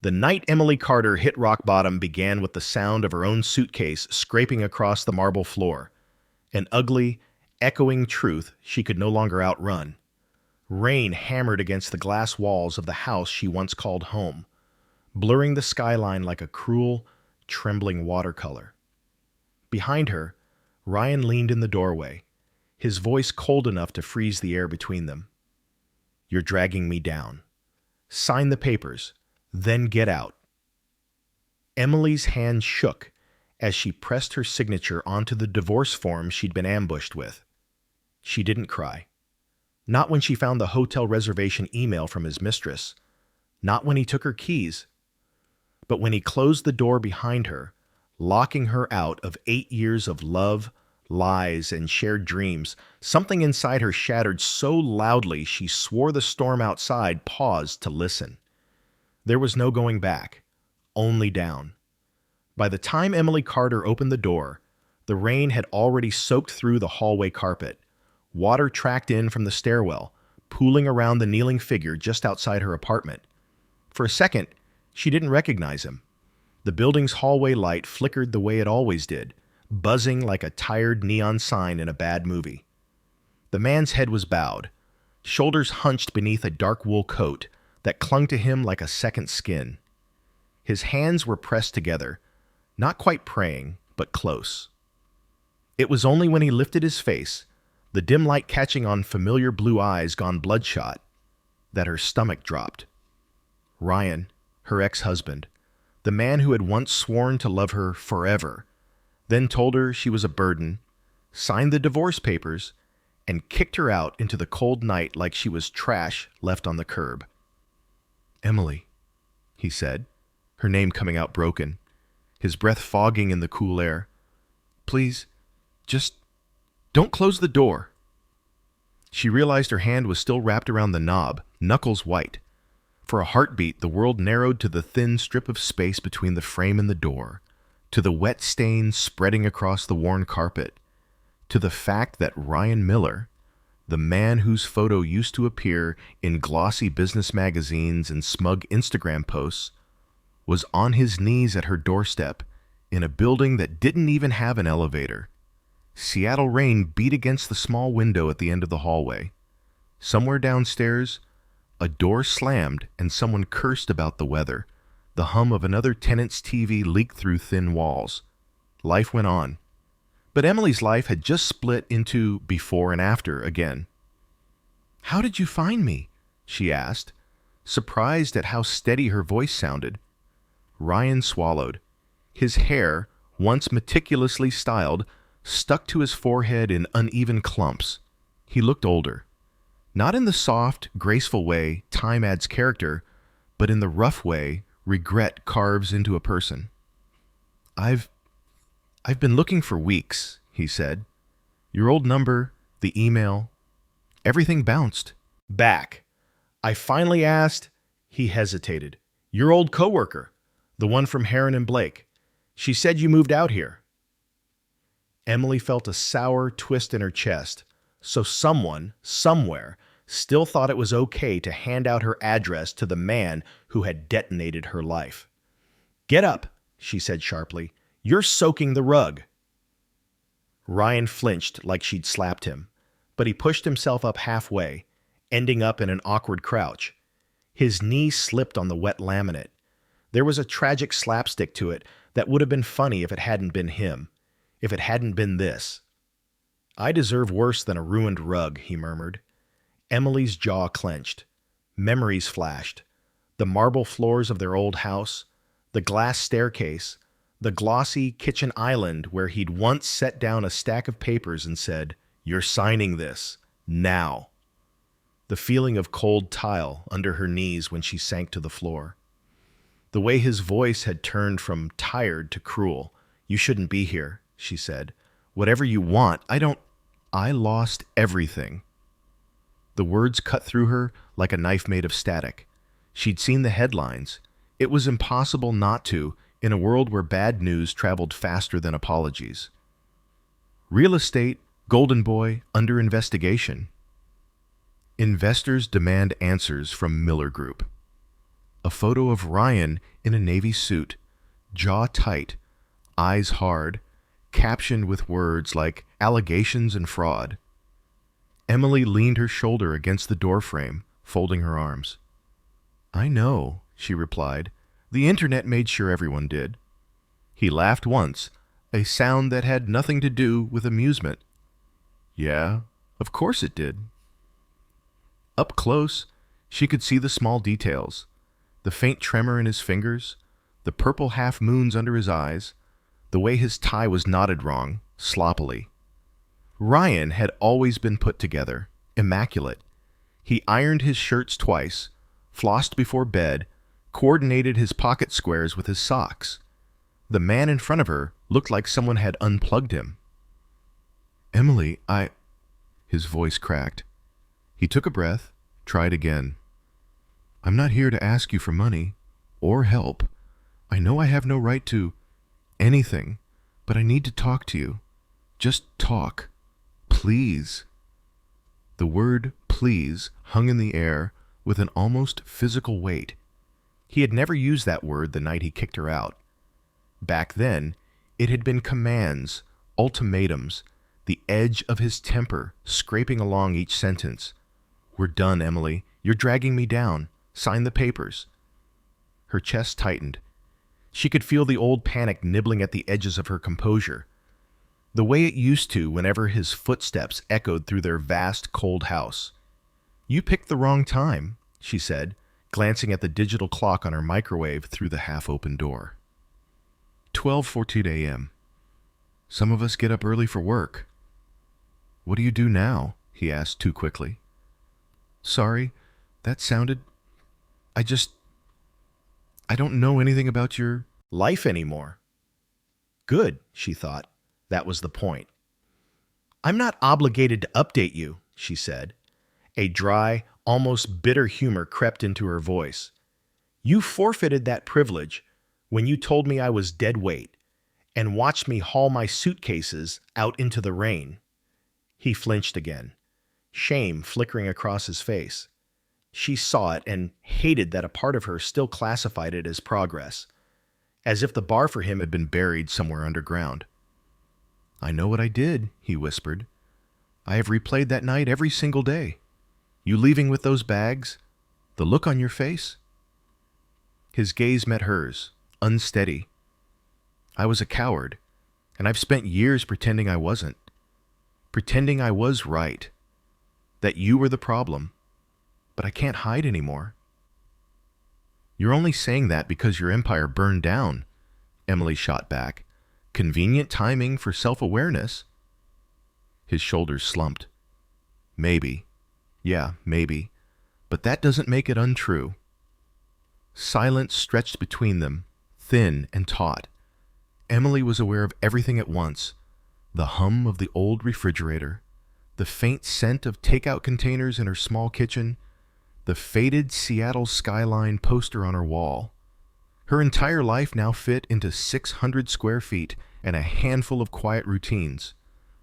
The night Emily Carter hit rock bottom began with the sound of her own suitcase scraping across the marble floor, an ugly, echoing truth she could no longer outrun. Rain hammered against the glass walls of the house she once called home, blurring the skyline like a cruel, trembling watercolor. Behind her, Ryan leaned in the doorway, his voice cold enough to freeze the air between them. "You're dragging me down. Sign the papers, then get out." Emily's hand shook as she pressed her signature onto the divorce form she'd been ambushed with. She didn't cry. Not when she found the hotel reservation email from his mistress. Not when he took her keys. But when he closed the door behind her, locking her out of 8 years of love, lies, and shared dreams, something inside her shattered so loudly she swore the storm outside paused to listen. There was no going back, only down. By the time Emily Carter opened the door, the rain had already soaked through the hallway carpet. Water tracked in from the stairwell, pooling around the kneeling figure just outside her apartment. For a second, she didn't recognize him. The building's hallway light flickered the way it always did, buzzing like a tired neon sign in a bad movie. The man's head was bowed, shoulders hunched beneath a dark wool coat that clung to him like a second skin. His hands were pressed together, not quite praying, but close. It was only when he lifted his face, the dim light catching on familiar blue eyes gone bloodshot, that her stomach dropped. Ryan, her ex-husband, the man who had once sworn to love her forever, then told her she was a burden, signed the divorce papers, and kicked her out into the cold night like she was trash left on the curb. "Emily," he said, her name coming out broken, his breath fogging in the cool air. "Please, just don't close the door." She realized her hand was still wrapped around the knob, knuckles white. For a heartbeat, the world narrowed to the thin strip of space between the frame and the door, to the wet stains spreading across the worn carpet, to the fact that Ryan Miller, the man whose photo used to appear in glossy business magazines and smug Instagram posts, was on his knees at her doorstep in a building that didn't even have an elevator. Seattle rain beat against the small window at the end of the hallway. Somewhere downstairs, a door slammed and someone cursed about the weather. The hum of another tenant's TV leaked through thin walls. Life went on. But Emily's life had just split into before and after again. "How did you find me?" she asked, surprised at how steady her voice sounded. Ryan swallowed. His hair, once meticulously styled, stuck to his forehead in uneven clumps. He looked older. Not in the soft, graceful way time adds character, but in the rough way regret carves into a person. I've been looking for weeks," he said. "Your old number, the email, everything bounced." "Back. I finally asked." He hesitated. "Your old coworker, the one from Heron and Blake. She said you moved out here." Emily felt a sour twist in her chest. So someone, somewhere, still thought it was okay to hand out her address to the man who had detonated her life. "Get up," she said sharply. "You're soaking the rug." Ryan flinched like she'd slapped him, but he pushed himself up halfway, ending up in an awkward crouch. His knee slipped on the wet laminate. There was a tragic slapstick to it that would have been funny if it hadn't been him, if it hadn't been this. "I deserve worse than a ruined rug," he murmured. Emily's jaw clenched. Memories flashed. The marble floors of their old house, the glass staircase, the glossy kitchen island where he'd once set down a stack of papers and said, "You're signing this, now." The feeling of cold tile under her knees when she sank to the floor. The way his voice had turned from tired to cruel. "You shouldn't be here," she said. "Whatever you want, I lost everything." The words cut through her like a knife made of static. She'd seen the headlines. It was impossible not to, in a world where bad news traveled faster than apologies. Real estate, Golden Boy, under investigation. Investors demand answers from Miller Group. A photo of Ryan in a navy suit, jaw tight, eyes hard, captioned with words like allegations and fraud. Emily leaned her shoulder against the doorframe, folding her arms. "I know," she replied. "The internet made sure everyone did." He laughed once, a sound that had nothing to do with amusement. "Yeah, of course it did." Up close, she could see the small details, the faint tremor in his fingers, the purple half-moons under his eyes, the way his tie was knotted wrong, sloppily. Ryan had always been put together, immaculate. He ironed his shirts twice, flossed before bed, coordinated his pocket squares with his socks. The man in front of her looked like someone had unplugged him. "Emily, His voice cracked. He took a breath, tried again. "I'm not here to ask you for money or help. I know I have no right to anything, but I need to talk to you. Just talk. Please." The word "please" hung in the air with an almost physical weight. He had never used that word the night he kicked her out. Back then, it had been commands, ultimatums, the edge of his temper scraping along each sentence. "We're done, Emily. You're dragging me down. Sign the papers." Her chest tightened. She could feel the old panic nibbling at the edges of her composure, the way it used to whenever his footsteps echoed through their vast, cold house. "You picked the wrong time," she said, glancing at the digital clock on her microwave through the half-open door. 12:14 a.m. "Some of us get up early for work." "What do you do now?" he asked too quickly. "Sorry, that sounded... I don't know anything about your life anymore." Good, she thought. That was the point. "I'm not obligated to update you," she said. A dry, almost bitter humor crept into her voice. "You forfeited that privilege when you told me I was dead weight and watched me haul my suitcases out into the rain." He flinched again, shame flickering across his face. She saw it and hated that a part of her still classified it as progress, as if the bar for him had been buried somewhere underground. "I know what I did," he whispered. "I have replayed that night every single day. You leaving with those bags? The look on your face?" His gaze met hers, unsteady. "I was a coward, and I've spent years pretending I wasn't. Pretending I was right. That you were the problem. But I can't hide anymore." "You're only saying that because your empire burned down," Emily shot back. "Convenient timing for self-awareness." His shoulders slumped. "Maybe. Yeah, maybe. But that doesn't make it untrue." Silence stretched between them, thin and taut. Emily was aware of everything at once. The hum of the old refrigerator, the faint scent of takeout containers in her small kitchen, the faded Seattle skyline poster on her wall. Her entire life now fit into 600 square feet and a handful of quiet routines.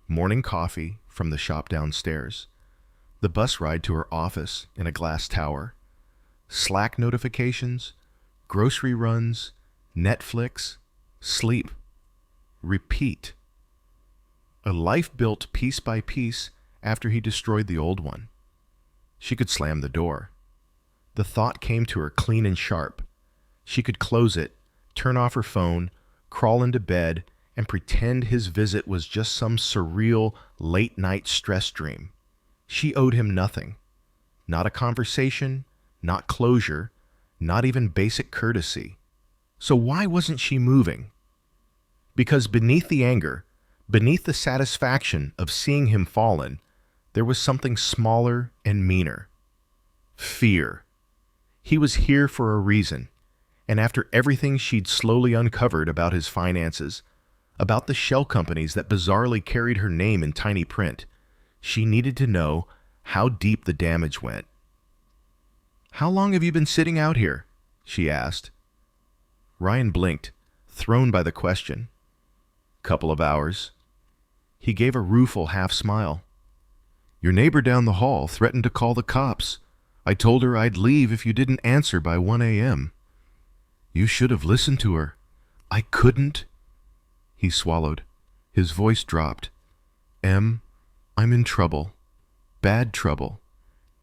Morning coffee from the shop downstairs, the bus ride to her office in a glass tower, Slack notifications, grocery runs, Netflix, sleep, repeat. A life built piece by piece after he destroyed the old one. She could slam the door. The thought came to her clean and sharp. She could close it, turn off her phone, crawl into bed, and pretend his visit was just some surreal late-night stress dream. She owed him nothing. Not a conversation, not closure, not even basic courtesy. So why wasn't she moving? Because beneath the anger, beneath the satisfaction of seeing him fallen, there was something smaller and meaner. Fear. He was here for a reason, and after everything she'd slowly uncovered about his finances, about the shell companies that bizarrely carried her name in tiny print, she needed to know how deep the damage went. "How long have you been sitting out here?" she asked. Ryan blinked, thrown by the question. "Couple of hours." He gave a rueful half-smile. "Your neighbor down the hall threatened to call the cops. I told her I'd leave if you didn't answer by 1 a.m. You should have listened to her. I couldn't. He swallowed. His voice dropped. Em, I'm in trouble. Bad trouble.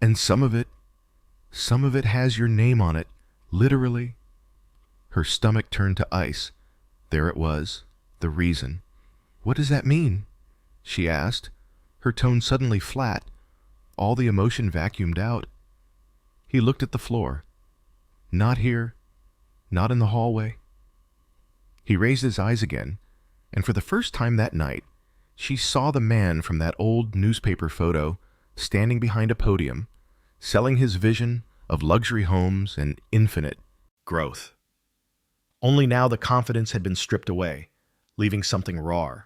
And some of it has your name on it. Literally. Her stomach turned to ice. There it was. The reason. What does that mean? She asked, her tone suddenly flat, all the emotion vacuumed out. He looked at the floor. Not here. Not in the hallway. He raised his eyes again, and for the first time that night, she saw the man from that old newspaper photo standing behind a podium, selling his vision of luxury homes and infinite growth. Only now the confidence had been stripped away, leaving something raw.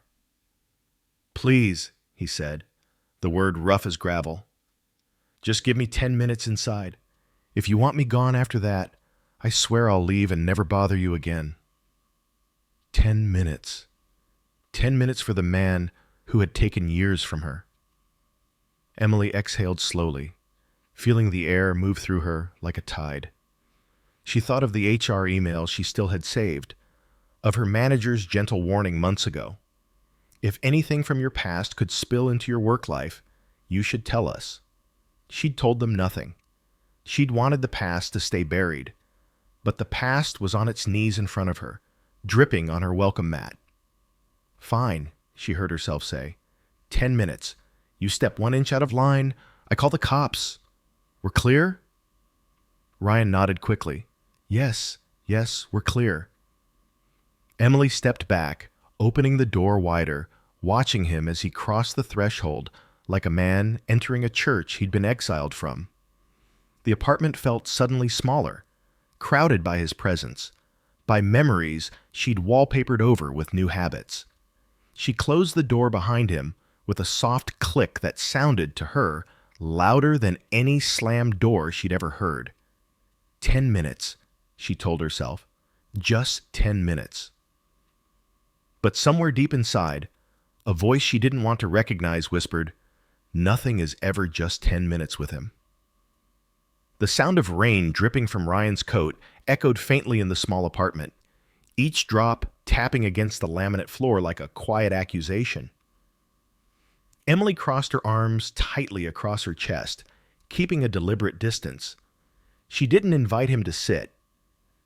Please, he said, the word rough as gravel. Just give me 10 minutes inside. If you want me gone after that, I swear I'll leave and never bother you again. 10 minutes. 10 minutes for the man who had taken years from her. Emily exhaled slowly, feeling the air move through her like a tide. She thought of the HR email she still had saved, of her manager's gentle warning months ago. If anything from your past could spill into your work life, you should tell us. She'd told them nothing. She'd wanted the past to stay buried, but the past was on its knees in front of her, dripping on her welcome mat. Fine, she heard herself say. 10 minutes. You step 1 inch out of line, I call the cops. We're clear? Ryan nodded quickly. Yes, we're clear. Emily stepped back, opening the door wider, watching him as he crossed the threshold like a man entering a church he'd been exiled from. The apartment felt suddenly smaller, crowded by his presence, by memories she'd wallpapered over with new habits. She closed the door behind him with a soft click that sounded to her louder than any slammed door she'd ever heard. 10 minutes, she told herself. Just 10 minutes. But somewhere deep inside, a voice she didn't want to recognize whispered, nothing is ever just 10 minutes with him. The sound of rain dripping from Ryan's coat echoed faintly in the small apartment, each drop tapping against the laminate floor like a quiet accusation. Emily crossed her arms tightly across her chest, keeping a deliberate distance. She didn't invite him to sit.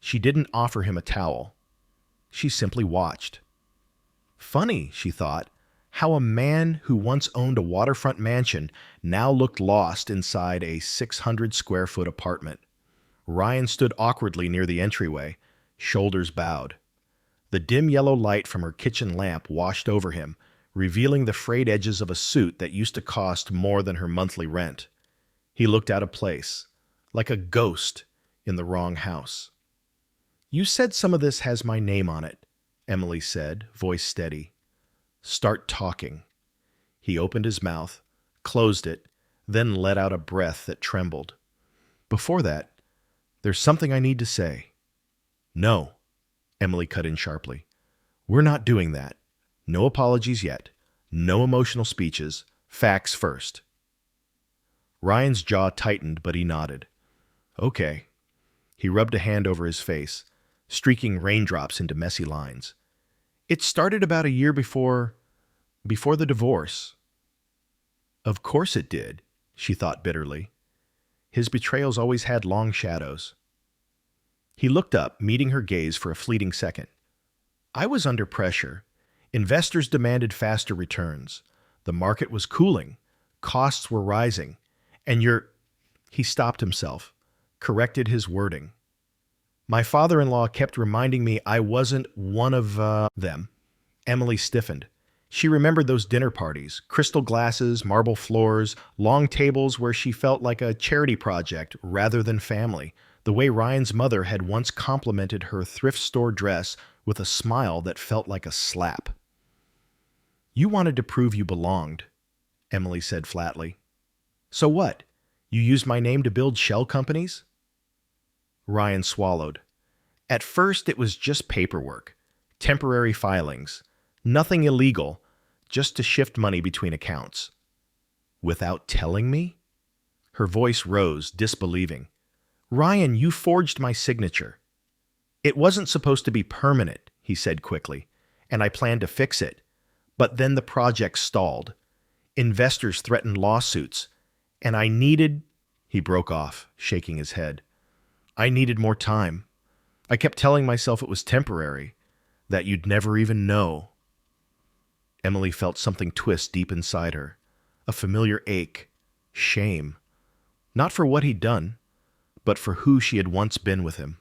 She didn't offer him a towel. She simply watched. Funny, she thought, how a man who once owned a waterfront mansion now looked lost inside a 600-square-foot apartment. Ryan stood awkwardly near the entryway, shoulders bowed. The dim yellow light from her kitchen lamp washed over him, revealing the frayed edges of a suit that used to cost more than her monthly rent. He looked out of place, like a ghost in the wrong house. You said some of this has my name on it, Emily said, voice steady. Start talking. He opened his mouth, closed it, then let out a breath that trembled. Before that, there's something I need to say. No, Emily cut in sharply. We're not doing that. No apologies yet. No emotional speeches. Facts first. Ryan's jaw tightened, but he nodded. Okay. He rubbed a hand over his face, streaking raindrops into messy lines. It started about a year before the divorce. Of course it did, she thought bitterly. His betrayals always had long shadows. He looked up, meeting her gaze for a fleeting second. I was under pressure. Investors demanded faster returns. The market was cooling. Costs were rising. And He stopped himself, corrected his wording. My father-in-law kept reminding me I wasn't one of them. Emily stiffened. She remembered those dinner parties, crystal glasses, marble floors, long tables where she felt like a charity project rather than family, the way Ryan's mother had once complimented her thrift store dress with a smile that felt like a slap. You wanted to prove you belonged, Emily said flatly. So what? You used my name to build shell companies? Ryan swallowed. At first, it was just paperwork, temporary filings, nothing illegal, just to shift money between accounts. Without telling me? Her voice rose, disbelieving. Ryan, you forged my signature. It wasn't supposed to be permanent, he said quickly, and I planned to fix it. But then the project stalled. Investors threatened lawsuits, and I needed... He broke off, shaking his head. I needed more time. I kept telling myself it was temporary, that you'd never even know. Emily felt something twist deep inside her, a familiar ache, shame, not for what he'd done, but for who she had once been with him.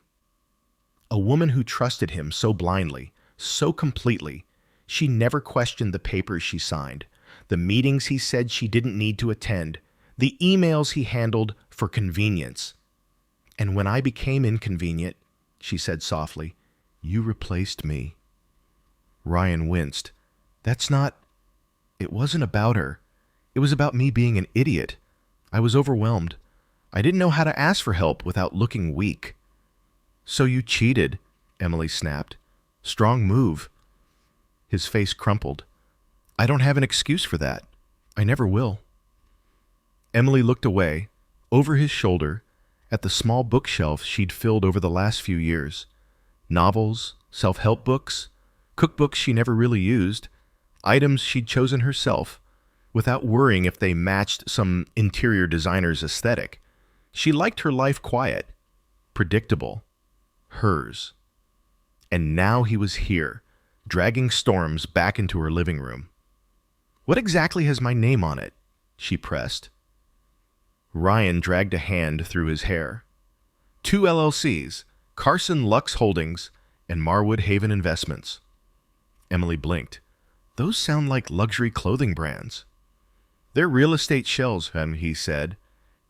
A woman who trusted him so blindly, so completely, she never questioned the papers she signed, the meetings he said she didn't need to attend, the emails he handled for convenience. And when I became inconvenient, she said softly, you replaced me. Ryan winced. That's not... It wasn't about her. It was about me being an idiot. I was overwhelmed. I didn't know how to ask for help without looking weak. So you cheated, Emily snapped. Strong move. His face crumpled. I don't have an excuse for that. I never will. Emily looked away, over his shoulder, at the small bookshelf she'd filled over the last few years. Novels, self-help books, cookbooks she never really used, items she'd chosen herself, without worrying if they matched some interior designer's aesthetic. She liked her life quiet, predictable, hers. And now he was here, dragging storms back into her living room. What exactly has my name on it? She pressed. Ryan dragged a hand through his hair. 2 LLCs, Carson Lux Holdings and Marwood Haven Investments. Emily blinked. Those sound like luxury clothing brands. They're real estate shells, he said.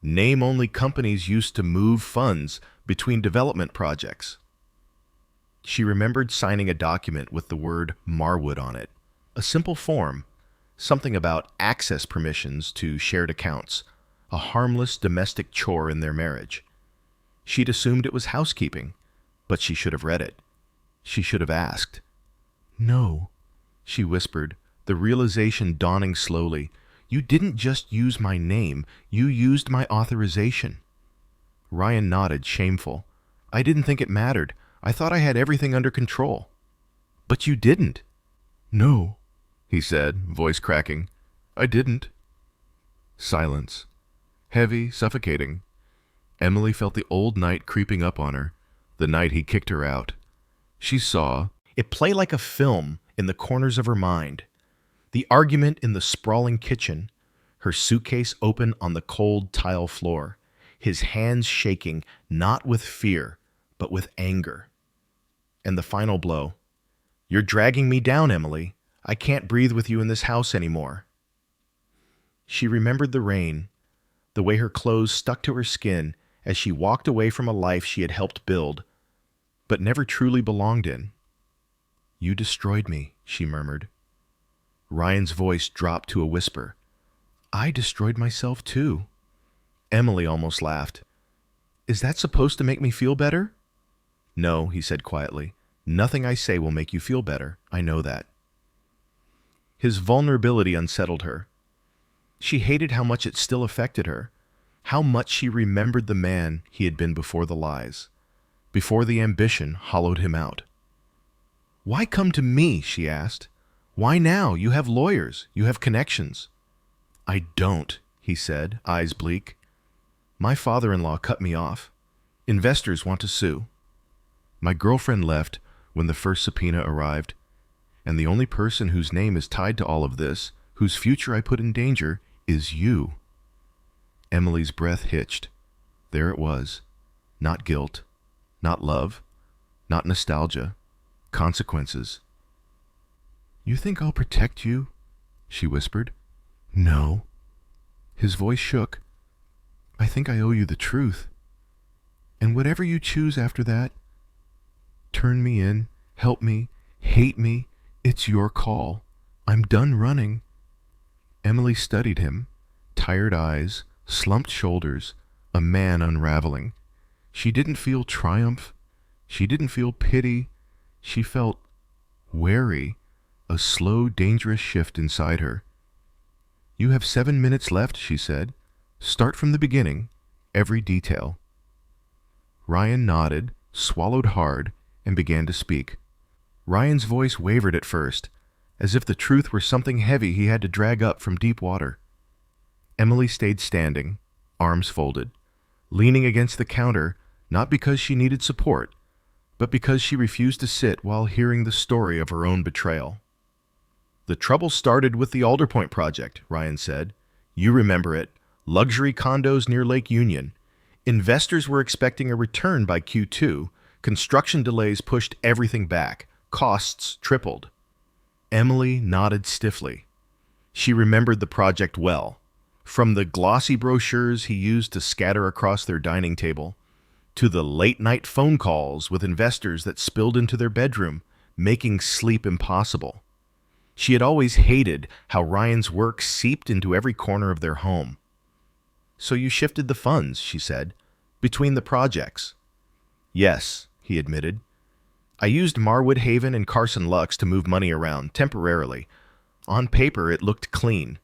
Name-only companies used to move funds between development projects. She remembered signing a document with the word Marwood on it. A simple form, something about access permissions to shared accounts, a harmless domestic chore in their marriage. She'd assumed it was housekeeping, but she should have read it. She should have asked. No, she whispered, the realization dawning slowly. You didn't just use my name, you used my authorization. Ryan nodded, shameful. I didn't think it mattered. I thought I had everything under control. But you didn't. No, he said, voice cracking. I didn't. Silence. Heavy, suffocating. Emily felt the old night creeping up on her, the night he kicked her out. She saw it play like a film in the corners of her mind. The argument in the sprawling kitchen, her suitcase open on the cold tile floor, his hands shaking, not with fear, but with anger. And the final blow. You're dragging me down, Emily. I can't breathe with you in this house anymore. She remembered the rain, the way her clothes stuck to her skin as she walked away from a life she had helped build, but never truly belonged in. You destroyed me, she murmured. Ryan's voice dropped to a whisper. I destroyed myself too. Emily almost laughed. Is that supposed to make me feel better? No, he said quietly. Nothing I say will make you feel better. I know that. His vulnerability unsettled her. She hated how much it still affected her, how much she remembered the man he had been before the lies, before the ambition hollowed him out. Why come to me, she asked. Why now? You have lawyers. You have connections. I don't, he said, eyes bleak. My father-in-law cut me off. Investors want to sue. My girlfriend left when the first subpoena arrived, and the only person whose name is tied to all of this, whose future I put in danger, is you. Emily's breath hitched. There it was. Not guilt, not love, not nostalgia. Consequences. You think I'll protect you? She whispered. No. His voice shook. I think I owe you the truth. And whatever you choose after that, turn me in, help me, hate me, it's your call. I'm done running. Emily studied him, tired eyes, slumped shoulders, a man unraveling. She didn't feel triumph. She didn't feel pity. She felt wary, a slow, dangerous shift inside her. You have 7 minutes left, she said. Start from the beginning, every detail. Ryan nodded, swallowed hard, and began to speak. Ryan's voice wavered at first, as if the truth were something heavy he had to drag up from deep water. Emily stayed standing, arms folded, leaning against the counter, not because she needed support, but because she refused to sit while hearing the story of her own betrayal. "The trouble started with the Alder Point project," Ryan said. "You remember it. Luxury condos near Lake Union. Investors were expecting a return by Q2. Construction delays pushed everything back. Costs tripled." Emily nodded stiffly. She remembered the project well. From the glossy brochures he used to scatter across their dining table, to the late-night phone calls with investors that spilled into their bedroom, making sleep impossible. She had always hated how Ryan's work seeped into every corner of their home. "So you shifted the funds," she said, "between the projects." "Yes," he admitted. "I used Marwood Haven and Carson Lux to move money around, temporarily. On paper, it looked clean.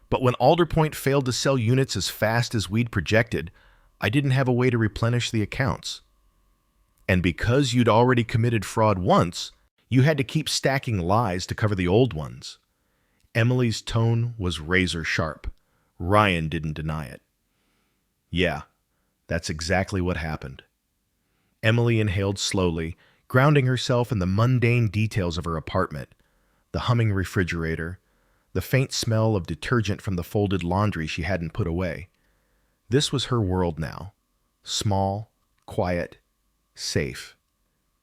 But when Alder Point failed to sell units as fast as we'd projected, I didn't have a way to replenish the accounts. And because you'd already committed fraud once, you had to keep stacking lies to cover the old ones." Emily's tone was razor sharp. Ryan didn't deny it. "Yeah, that's exactly what happened." Emily inhaled slowly, grounding herself in the mundane details of her apartment: the humming refrigerator, the faint smell of detergent from the folded laundry she hadn't put away. This was her world now. Small, quiet, safe.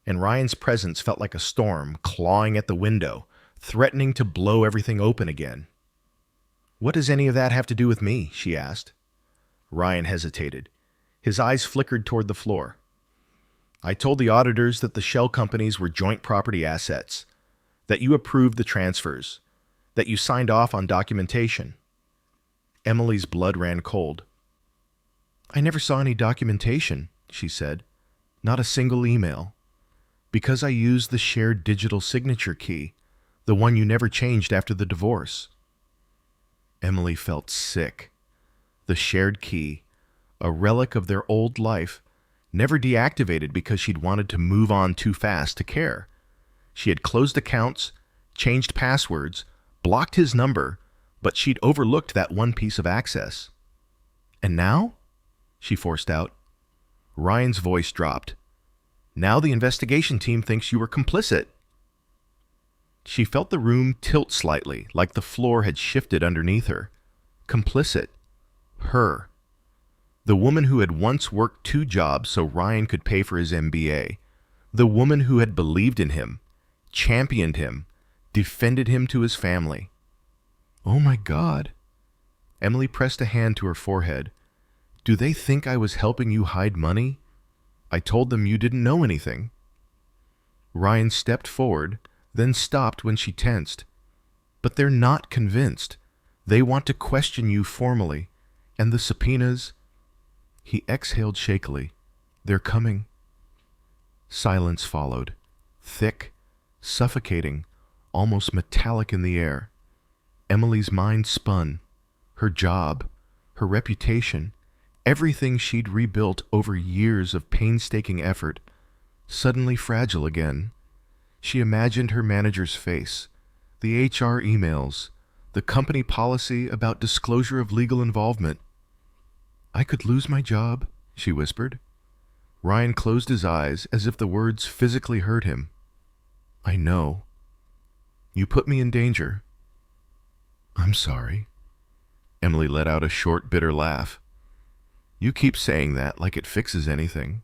And Ryan's presence felt like a storm clawing at the window, threatening to blow everything open again. "What does any of that have to do with me?" she asked. Ryan hesitated. His eyes flickered toward the floor. "I told the auditors that the shell companies were joint property assets, that you approved the transfers, that you signed off on documentation." Emily's blood ran cold. "I never saw any documentation," she said. "Not a single email. Because I used the shared digital signature key, the one you never changed after the divorce." Emily felt sick. The shared key, a relic of their old life, never deactivated because she'd wanted to move on too fast to care. She had closed accounts, changed passwords, blocked his number, but she'd overlooked that one piece of access. "And now?" she forced out. Ryan's voice dropped. "Now the investigation team thinks you were complicit." She felt the room tilt slightly, like the floor had shifted underneath her. Complicit. Her. The woman who had once worked 2 jobs so Ryan could pay for his MBA. The woman who had believed in him, championed him, defended him to his family. "Oh my God." Emily pressed a hand to her forehead. "Do they think I was helping you hide money? I told them you didn't know anything." Ryan stepped forward, then stopped when she tensed. "But they're not convinced. They want to question you formally. And the subpoenas—" He exhaled shakily. "They're coming." Silence followed, thick, suffocating, almost metallic in the air. Emily's mind spun. Her job, her reputation, everything she'd rebuilt over years of painstaking effort, suddenly fragile again. She imagined her manager's face, the HR emails, the company policy about disclosure of legal involvement. "I could lose my job," she whispered. Ryan closed his eyes as if the words physically hurt him. "I know. You put me in danger." "I'm sorry." Emily let out a short, bitter laugh. "You keep saying that like it fixes anything."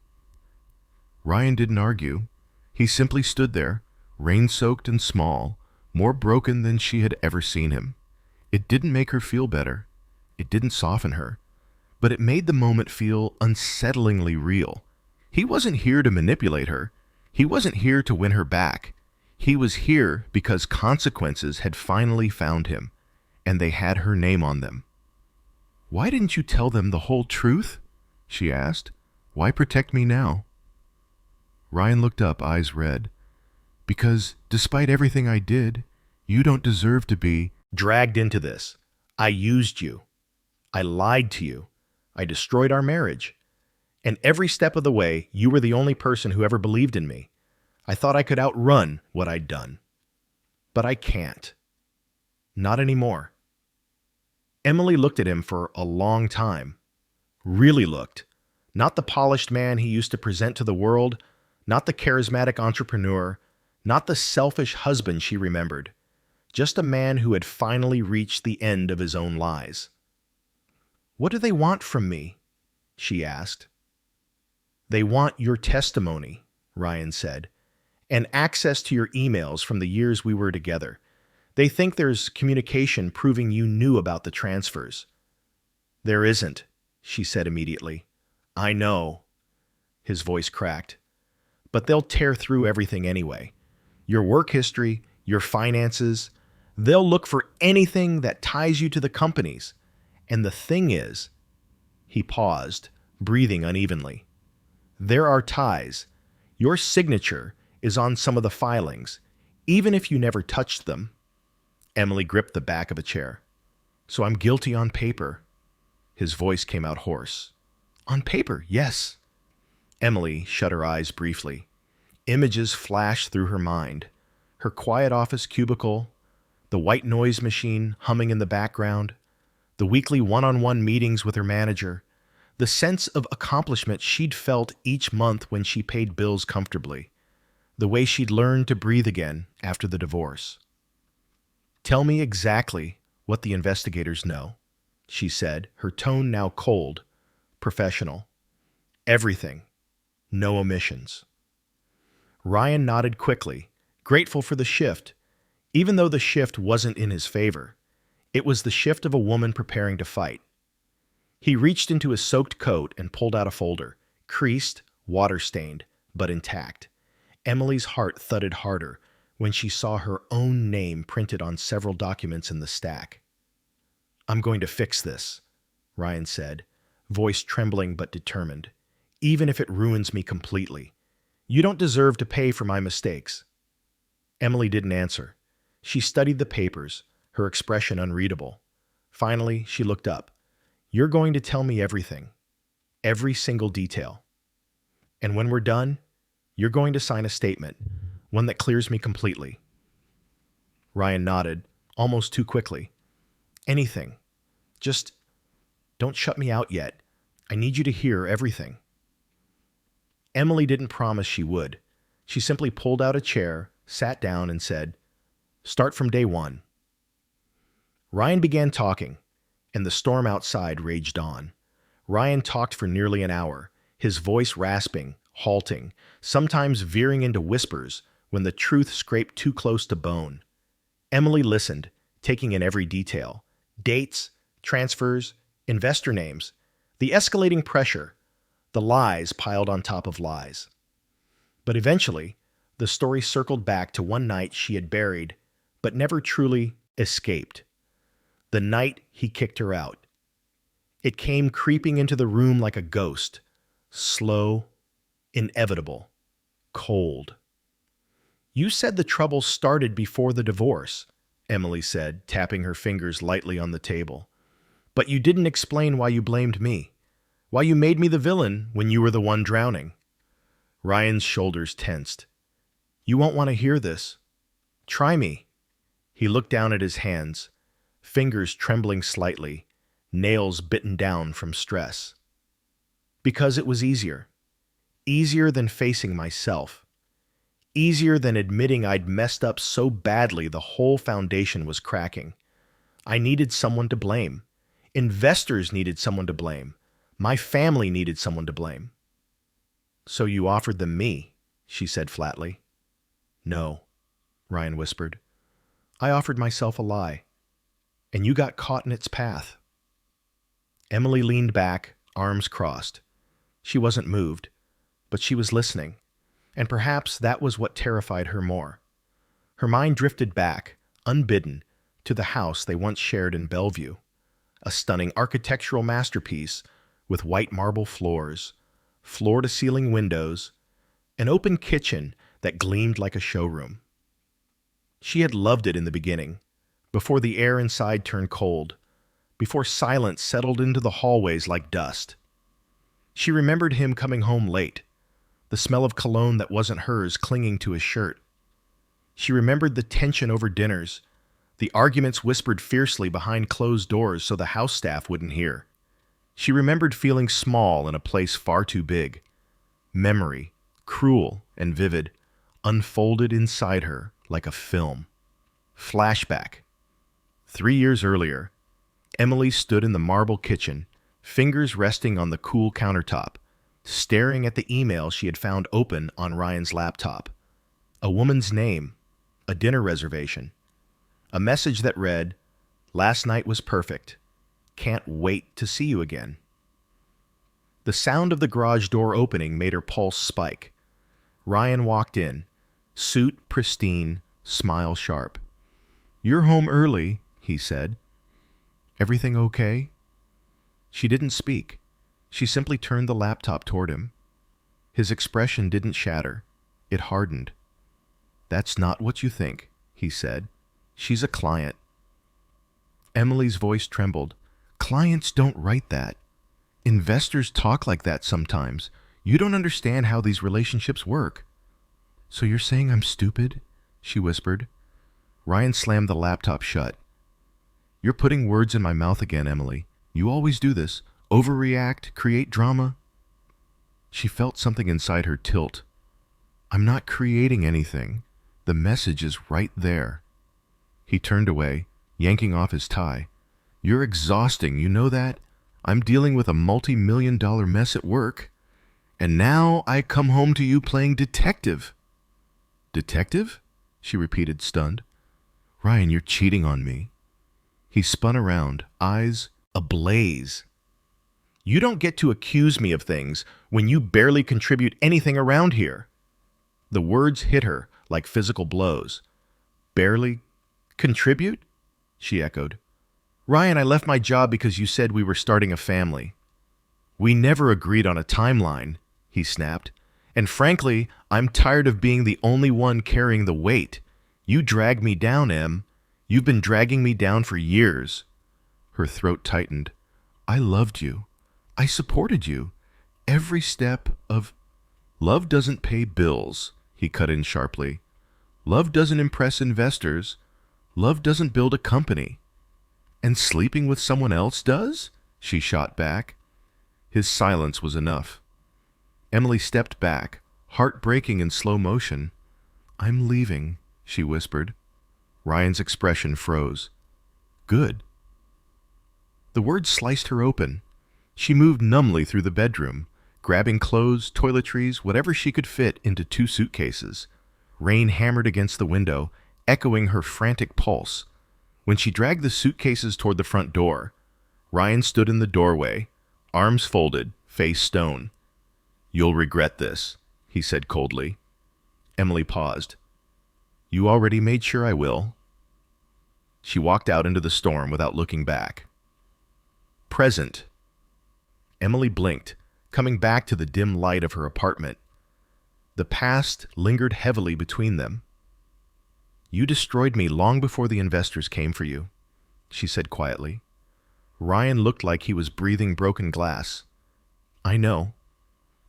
Ryan didn't argue. He simply stood there, rain-soaked and small, more broken than she had ever seen him. It didn't make her feel better. It didn't soften her. But it made the moment feel unsettlingly real. He wasn't here to manipulate her. He wasn't here to win her back. He was here because consequences had finally found him, and they had her name on them. "Why didn't you tell them the whole truth?" she asked. "Why protect me now?" Ryan looked up, eyes red. "Because, despite everything I did, you don't deserve to be..." "Dragged into this. I used you. I lied to you. I destroyed our marriage. And every step of the way, you were the only person who ever believed in me. I thought I could outrun what I'd done. But I can't. Not anymore. Emily looked at him for a long time. Really looked. Not the polished man he used to present to the world, not the charismatic entrepreneur, not the selfish husband she remembered. Just a man who had finally reached the end of his own lies. "What do they want from me?" she asked. "They want your testimony," Ryan said, "and access to your emails from the years we were together. They think there's communication proving you knew about the transfers." "There isn't," she said immediately. "I know." His voice cracked. "But they'll tear through everything anyway. Your work history, your finances. They'll look for anything that ties you to the companies. And the thing is," he paused, breathing unevenly, "there are ties. Your signature is on some of the filings, even if you never touched them." Emily gripped the back of a chair. "So I'm guilty on paper." His voice came out hoarse. "On paper, yes." Emily shut her eyes briefly. Images flashed through her mind. Her quiet office cubicle, the white noise machine humming in the background, the weekly one-on-one meetings with her manager, the sense of accomplishment she'd felt each month when she paid bills comfortably, the way she'd learned to breathe again after the divorce. "Tell me exactly what the investigators know," she said, her tone now cold, professional. "Everything. No omissions." Ryan nodded quickly, grateful for the shift, even though the shift wasn't in his favor. It was the shift of a woman preparing to fight. He reached into his soaked coat and pulled out a folder, creased, water-stained, but intact. Emily's heart thudded harder when she saw her own name printed on several documents in the stack. "I'm going to fix this," Ryan said, voice trembling but determined, "even if it ruins me completely. You don't deserve to pay for my mistakes." Emily didn't answer. She studied the papers, her expression unreadable. Finally, she looked up. "You're going to tell me everything. Every single detail. And when we're done, you're going to sign a statement, one that clears me completely." Ryan nodded, almost too quickly. "Anything. Just don't shut me out yet. I need you to hear everything." Emily didn't promise she would. She simply pulled out a chair, sat down, and said, "Start from day one." Ryan began talking, and the storm outside raged on. Ryan talked for nearly an hour, his voice rasping, halting, sometimes veering into whispers when the truth scraped too close to bone. Emily listened, taking in every detail. Dates, transfers, investor names, the escalating pressure, the lies piled on top of lies. But eventually, the story circled back to one night she had buried, but never truly escaped. The night he kicked her out. It came creeping into the room like a ghost, slow, inevitable, cold. "You said the trouble started before the divorce," Emily said, tapping her fingers lightly on the table. "But you didn't explain why you blamed me, why you made me the villain when you were the one drowning." Ryan's shoulders tensed. "You won't want to hear this. Try me." He looked down at his hands, fingers trembling slightly, nails bitten down from stress. "Because it was easier. Easier than facing myself. Easier than admitting I'd messed up so badly the whole foundation was cracking. I needed someone to blame. Investors needed someone to blame. My family needed someone to blame." "So you offered them me," she said flatly. "No," Ryan whispered. "I offered myself a lie, and you got caught in its path." Emily leaned back, arms crossed. She wasn't moved, but she was listening, and perhaps that was what terrified her more. Her mind drifted back, unbidden, to the house they once shared in Bellevue, a stunning architectural masterpiece with white marble floors, floor-to-ceiling windows, an open kitchen that gleamed like a showroom. She had loved it in the beginning, before the air inside turned cold, before silence settled into the hallways like dust. She remembered him coming home late, the smell of cologne that wasn't hers clinging to his shirt. She remembered the tension over dinners, the arguments whispered fiercely behind closed doors so the house staff wouldn't hear. She remembered feeling small in a place far too big. Memory, cruel and vivid, unfolded inside her like a film. Flashback. 3 years earlier, Emily stood in the marble kitchen, fingers resting on the cool countertop, staring at the email she had found open on Ryan's laptop. A woman's name, a dinner reservation. A message that read, "Last night was perfect. Can't wait to see you again." The sound of the garage door opening made her pulse spike. Ryan walked in, suit pristine, smile sharp. "You're home early," he said. "Everything okay?" She didn't speak. She simply turned the laptop toward him. His expression didn't shatter. It hardened. "That's not what you think," he said. "She's a client." Emily's voice trembled. "Clients don't write that. Investors talk like that sometimes. You don't understand how these relationships work." "So you're saying I'm stupid?" she whispered. Ryan slammed the laptop shut. "You're putting words in my mouth again, Emily. You always do this. Overreact, create drama." She felt something inside her tilt. "I'm not creating anything. The message is right there." He turned away, yanking off his tie. "You're exhausting, you know that? I'm dealing with a multi-million-dollar mess at work. And now I come home to you playing detective." "Detective?" she repeated, stunned. "Ryan, you're cheating on me." He spun around, eyes ablaze. "You don't get to accuse me of things when you barely contribute anything around here." The words hit her like physical blows. "Barely contribute?" she echoed. "Ryan, I left my job because you said we were starting a family." "We never agreed on a timeline," he snapped. "And frankly, I'm tired of being the only one carrying the weight. You drag me down, Em. You've been dragging me down for years." Her throat tightened. "I loved you. I supported you. Every step of—" "Love doesn't pay bills," he cut in sharply. "Love doesn't impress investors. Love doesn't build a company." "And sleeping with someone else does?" she shot back. His silence was enough. Emily stepped back, heart breaking in slow motion. "I'm leaving," she whispered. Ryan's expression froze. "Good." The words sliced her open. She moved numbly through the bedroom, grabbing clothes, toiletries, whatever she could fit into 2 suitcases. Rain hammered against the window, echoing her frantic pulse. When she dragged the suitcases toward the front door, Ryan stood in the doorway, arms folded, face stone. "You'll regret this," he said coldly. Emily paused. "You already made sure I will." She walked out into the storm without looking back. Present. Emily blinked, coming back to the dim light of her apartment. The past lingered heavily between them. "You destroyed me long before the investors came for you," she said quietly. Ryan looked like he was breathing broken glass. "I know.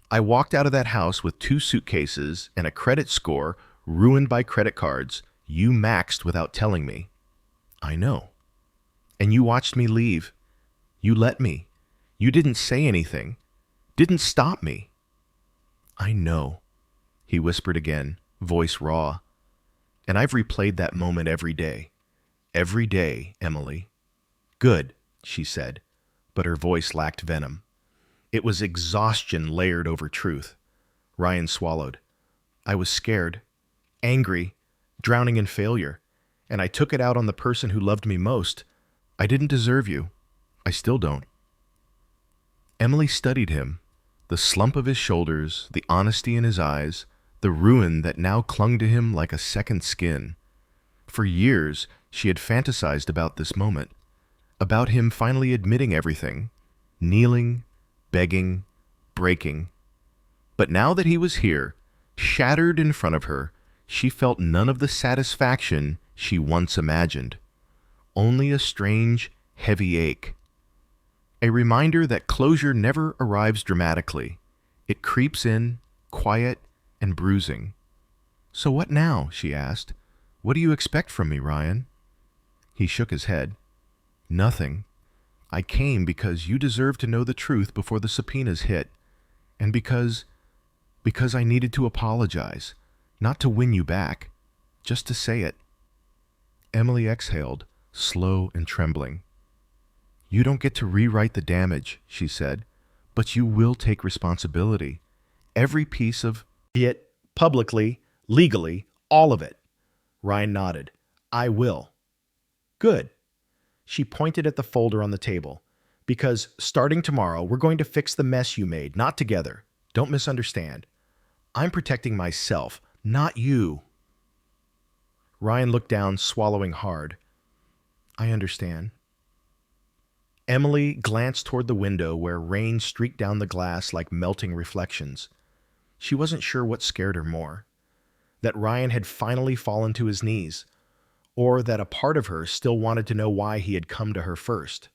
I walked out of that house with 2 suitcases and a credit score ruined by credit cards you maxed without telling me. I know. And you watched me leave. You let me. You didn't say anything. Didn't stop me." "I know," he whispered again, voice raw. "And I've replayed that moment every day. Every day, Emily." "Good," she said, but her voice lacked venom. It was exhaustion layered over truth. Ryan swallowed. "I was scared, angry, drowning in failure, and I took it out on the person who loved me most. I didn't deserve you. I still don't." Emily studied him, the slump of his shoulders, the honesty in his eyes, the ruin that now clung to him like a second skin. For years, she had fantasized about this moment, about him finally admitting everything, kneeling, begging, breaking. But now that he was here, shattered in front of her, she felt none of the satisfaction she once imagined. Only a strange, heavy ache. A reminder that closure never arrives dramatically. It creeps in, quiet and bruising. "So what now?" she asked. "What do you expect from me, Ryan?" He shook his head. "Nothing. I came because you deserve to know the truth before the subpoenas hit, and because I needed to apologize, not to win you back, just to say it." Emily exhaled, slow and trembling. "You don't get to rewrite the damage," she said, "but you will take responsibility. Every piece of It, publicly, legally, all of it. Ryan nodded. I will. Good. She pointed at the folder on the table. Because starting tomorrow, we're going to fix the mess you made, not together. Don't misunderstand. I'm protecting myself, not you. Ryan looked down, swallowing hard. I understand. Emily glanced toward the window where rain streaked down the glass like melting reflections. She wasn't sure what scared her more. That Ryan had finally fallen to his knees, or that a part of her still wanted to know why he had come to her first.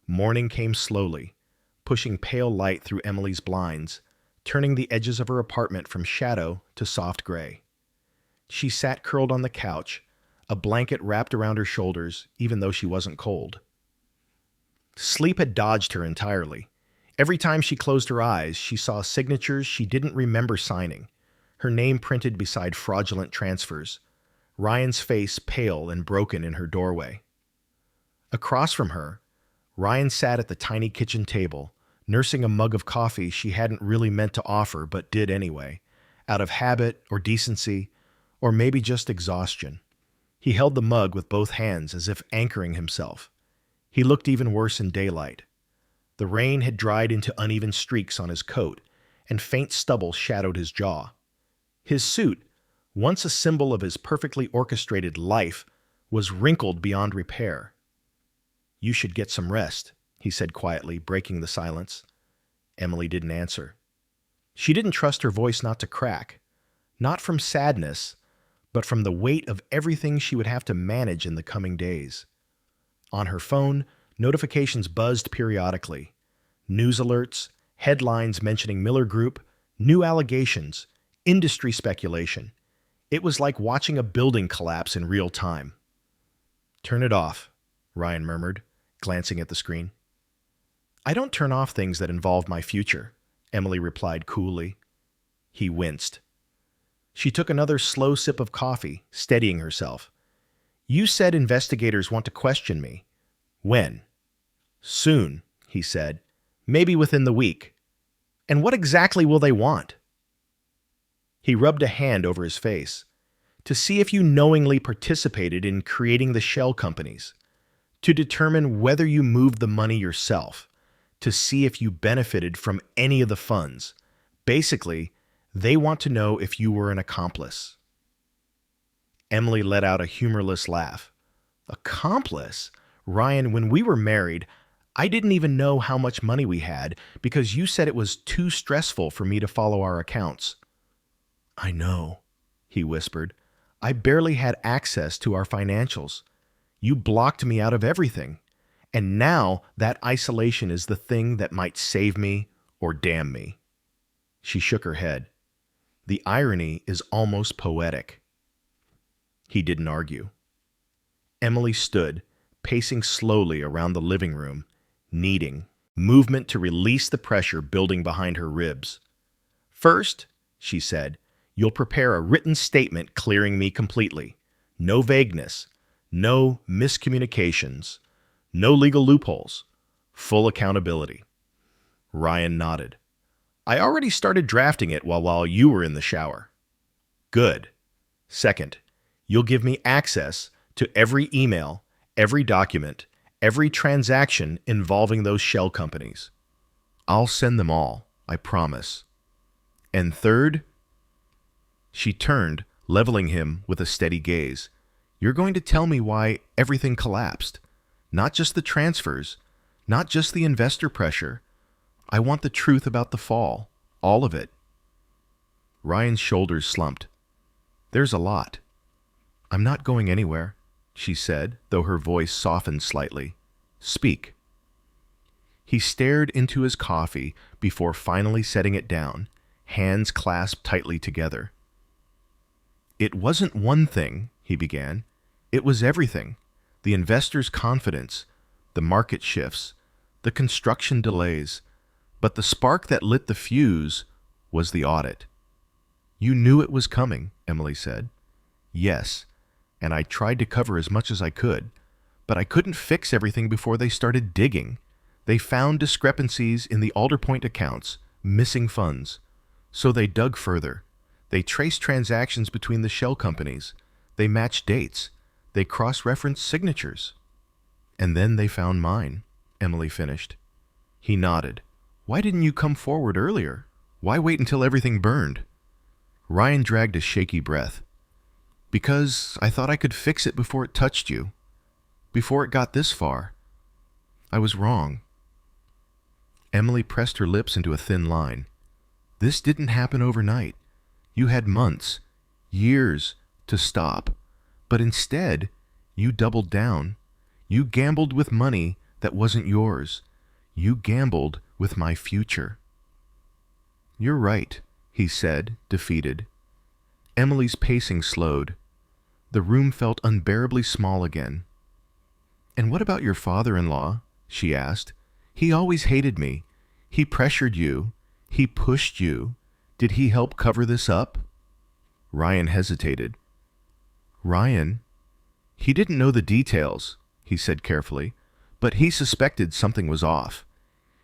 Morning came slowly, pushing pale light through Emily's blinds, turning the edges of her apartment from shadow to soft gray. She sat curled on the couch, a blanket wrapped around her shoulders, even though she wasn't cold. Sleep had dodged her entirely. Every time she closed her eyes, she saw signatures she didn't remember signing, her name printed beside fraudulent transfers, Ryan's face pale and broken in her doorway. Across from her, Ryan sat at the tiny kitchen table, nursing a mug of coffee she hadn't really meant to offer but did anyway, out of habit or decency, or maybe just exhaustion. He held the mug with both hands as if anchoring himself. He looked even worse in daylight. The rain had dried into uneven streaks on his coat, and faint stubble shadowed his jaw. His suit, once a symbol of his perfectly orchestrated life, was wrinkled beyond repair. You should get some rest, he said quietly, breaking the silence. Emily didn't answer. She didn't trust her voice not to crack, not from sadness, but from the weight of everything she would have to manage in the coming days. On her phone, notifications buzzed periodically. News alerts, headlines mentioning Miller Group, new allegations, industry speculation. It was like watching a building collapse in real time. Turn it off, Ryan murmured, glancing at the screen. I don't turn off things that involve my future, Emily replied coolly. He winced. She took another slow sip of coffee, steadying herself. You said investigators want to question me. When? Soon, he said. Maybe within the week. And what exactly will they want? He rubbed a hand over his face. To see if you knowingly participated in creating the shell companies. To determine whether you moved the money yourself. To see if you benefited from any of the funds. Basically, they want to know if you were an accomplice. Emily let out a humorless laugh. Accomplice? Ryan, when we were married, I didn't even know how much money we had because you said it was too stressful for me to follow our accounts. I know, he whispered. I barely had access to our financials. You blocked me out of everything. And now that isolation is the thing that might save me or damn me. She shook her head. The irony is almost poetic. He didn't argue. Emily stood, pacing slowly around the living room, needing movement to release the pressure building behind her ribs. First, she said, you'll prepare a written statement clearing me completely. No vagueness, no miscommunications, no legal loopholes, full accountability. Ryan nodded. I already started drafting it while you were in the shower. Good. Second, you'll give me access to every email, every document, every transaction involving those shell companies. I'll send them all, I promise. And third, she turned, leveling him with a steady gaze. You're going to tell me why everything collapsed. Not just the transfers, not just the investor pressure. I want the truth about the fall, all of it. Ryan's shoulders slumped. There's a lot. I'm not going anywhere, she said, though her voice softened slightly. Speak." He stared into his coffee before finally setting it down, hands clasped tightly together. "It wasn't one thing," he began. "It was everything. The investors' confidence, the market shifts, the construction delays. But the spark that lit the fuse was the audit." "You knew it was coming," Emily said. "Yes, and I tried to cover as much as I could, but I couldn't fix everything before they started digging. They found discrepancies in the Alder Point accounts, missing funds. So they dug further. They traced transactions between the shell companies. They matched dates. They cross-referenced signatures. And then they found mine," Emily finished. He nodded. "Why didn't you come forward earlier? Why wait until everything burned?" Ryan dragged a shaky breath. "Because I thought I could fix it before it touched you. Before it got this far. I was wrong." Emily pressed her lips into a thin line. "This didn't happen overnight. You had months, years to stop. But instead, you doubled down. You gambled with money that wasn't yours. You gambled with my future." "You're right," he said, defeated. Emily's pacing slowed. The room felt unbearably small again. "And what about your father-in-law?" she asked. "He always hated me. He pressured you. He pushed you. Did he help cover this up?" Ryan hesitated. "Ryan? He didn't know the details," he said carefully, "but he suspected something was off.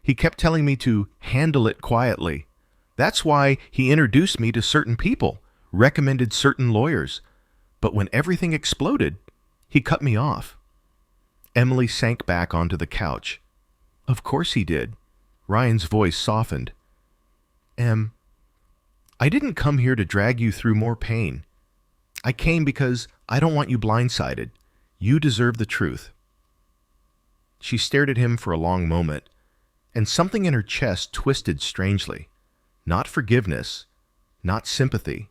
He kept telling me to handle it quietly. That's why he introduced me to certain people, recommended certain lawyers. But when everything exploded, he cut me off." Emily sank back onto the couch. "Of course he did." Ryan's voice softened. I didn't come here to drag you through more pain. I came because I don't want you blindsided. You deserve the truth." She stared at him for a long moment, and something in her chest twisted strangely. Not forgiveness, not sympathy,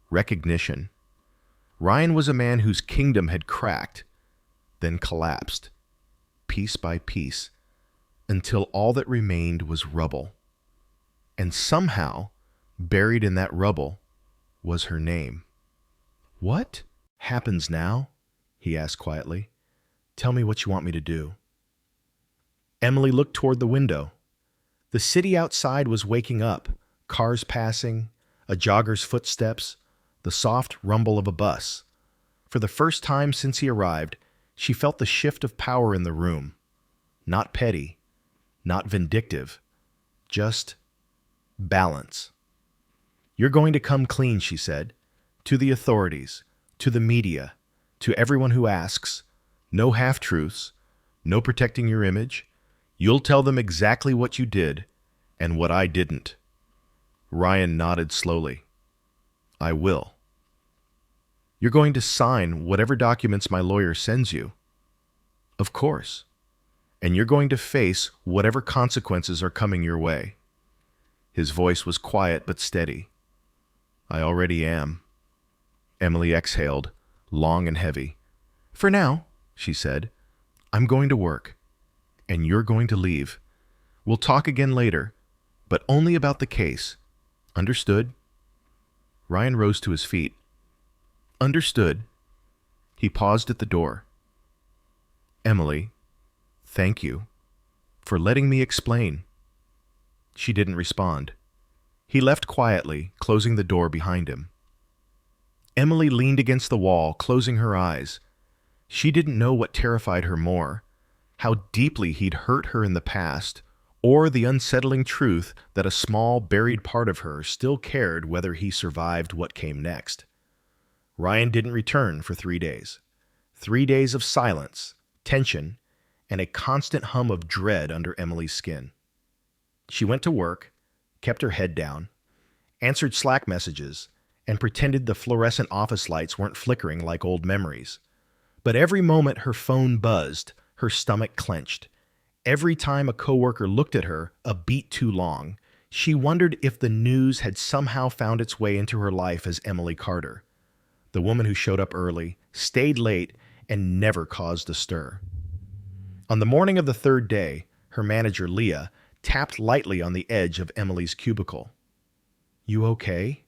recognition. Ryan was a man whose kingdom had cracked, then collapsed, piece by piece, until all that remained was rubble. And somehow, buried in that rubble, was her name. "What happens now?" he asked quietly. "Tell me what you want me to do." Emily looked toward the window. The city outside was waking up, cars passing, a jogger's footsteps, the soft rumble of a bus. For the first time since he arrived, she felt the shift of power in the room. Not petty, not vindictive, just balance. "You're going to come clean," she said, "to the authorities, to the media, to everyone who asks. No half-truths, no protecting your image. You'll tell them exactly what you did and what I didn't." Ryan nodded slowly. "I will." "You're going to sign whatever documents my lawyer sends you?" "Of course. And you're going to face whatever consequences are coming your way." His voice was quiet but steady. "I already am." Emily exhaled, long and heavy. "For now," she said, "I'm going to work, and you're going to leave. We'll talk again later, but only about the case. Understood?" Ryan rose to his feet. "Understood." He paused at the door. "Emily, thank you for letting me explain." She didn't respond. He left quietly, closing the door behind him. Emily leaned against the wall, closing her eyes. She didn't know what terrified her more, how deeply he'd hurt her in the past, or the unsettling truth that a small, buried part of her still cared whether he survived what came next. Ryan didn't return for 3 days. 3 days of silence, tension, and a constant hum of dread under Emily's skin. She went to work, kept her head down, answered Slack messages, and pretended the fluorescent office lights weren't flickering like old memories. But every moment her phone buzzed, her stomach clenched. Every time a coworker looked at her a beat too long, she wondered if the news had somehow found its way into her life as Emily Carter, the woman who showed up early, stayed late, and never caused a stir. On the morning of the third day, her manager, Leah, tapped lightly on the edge of Emily's cubicle. "You okay?"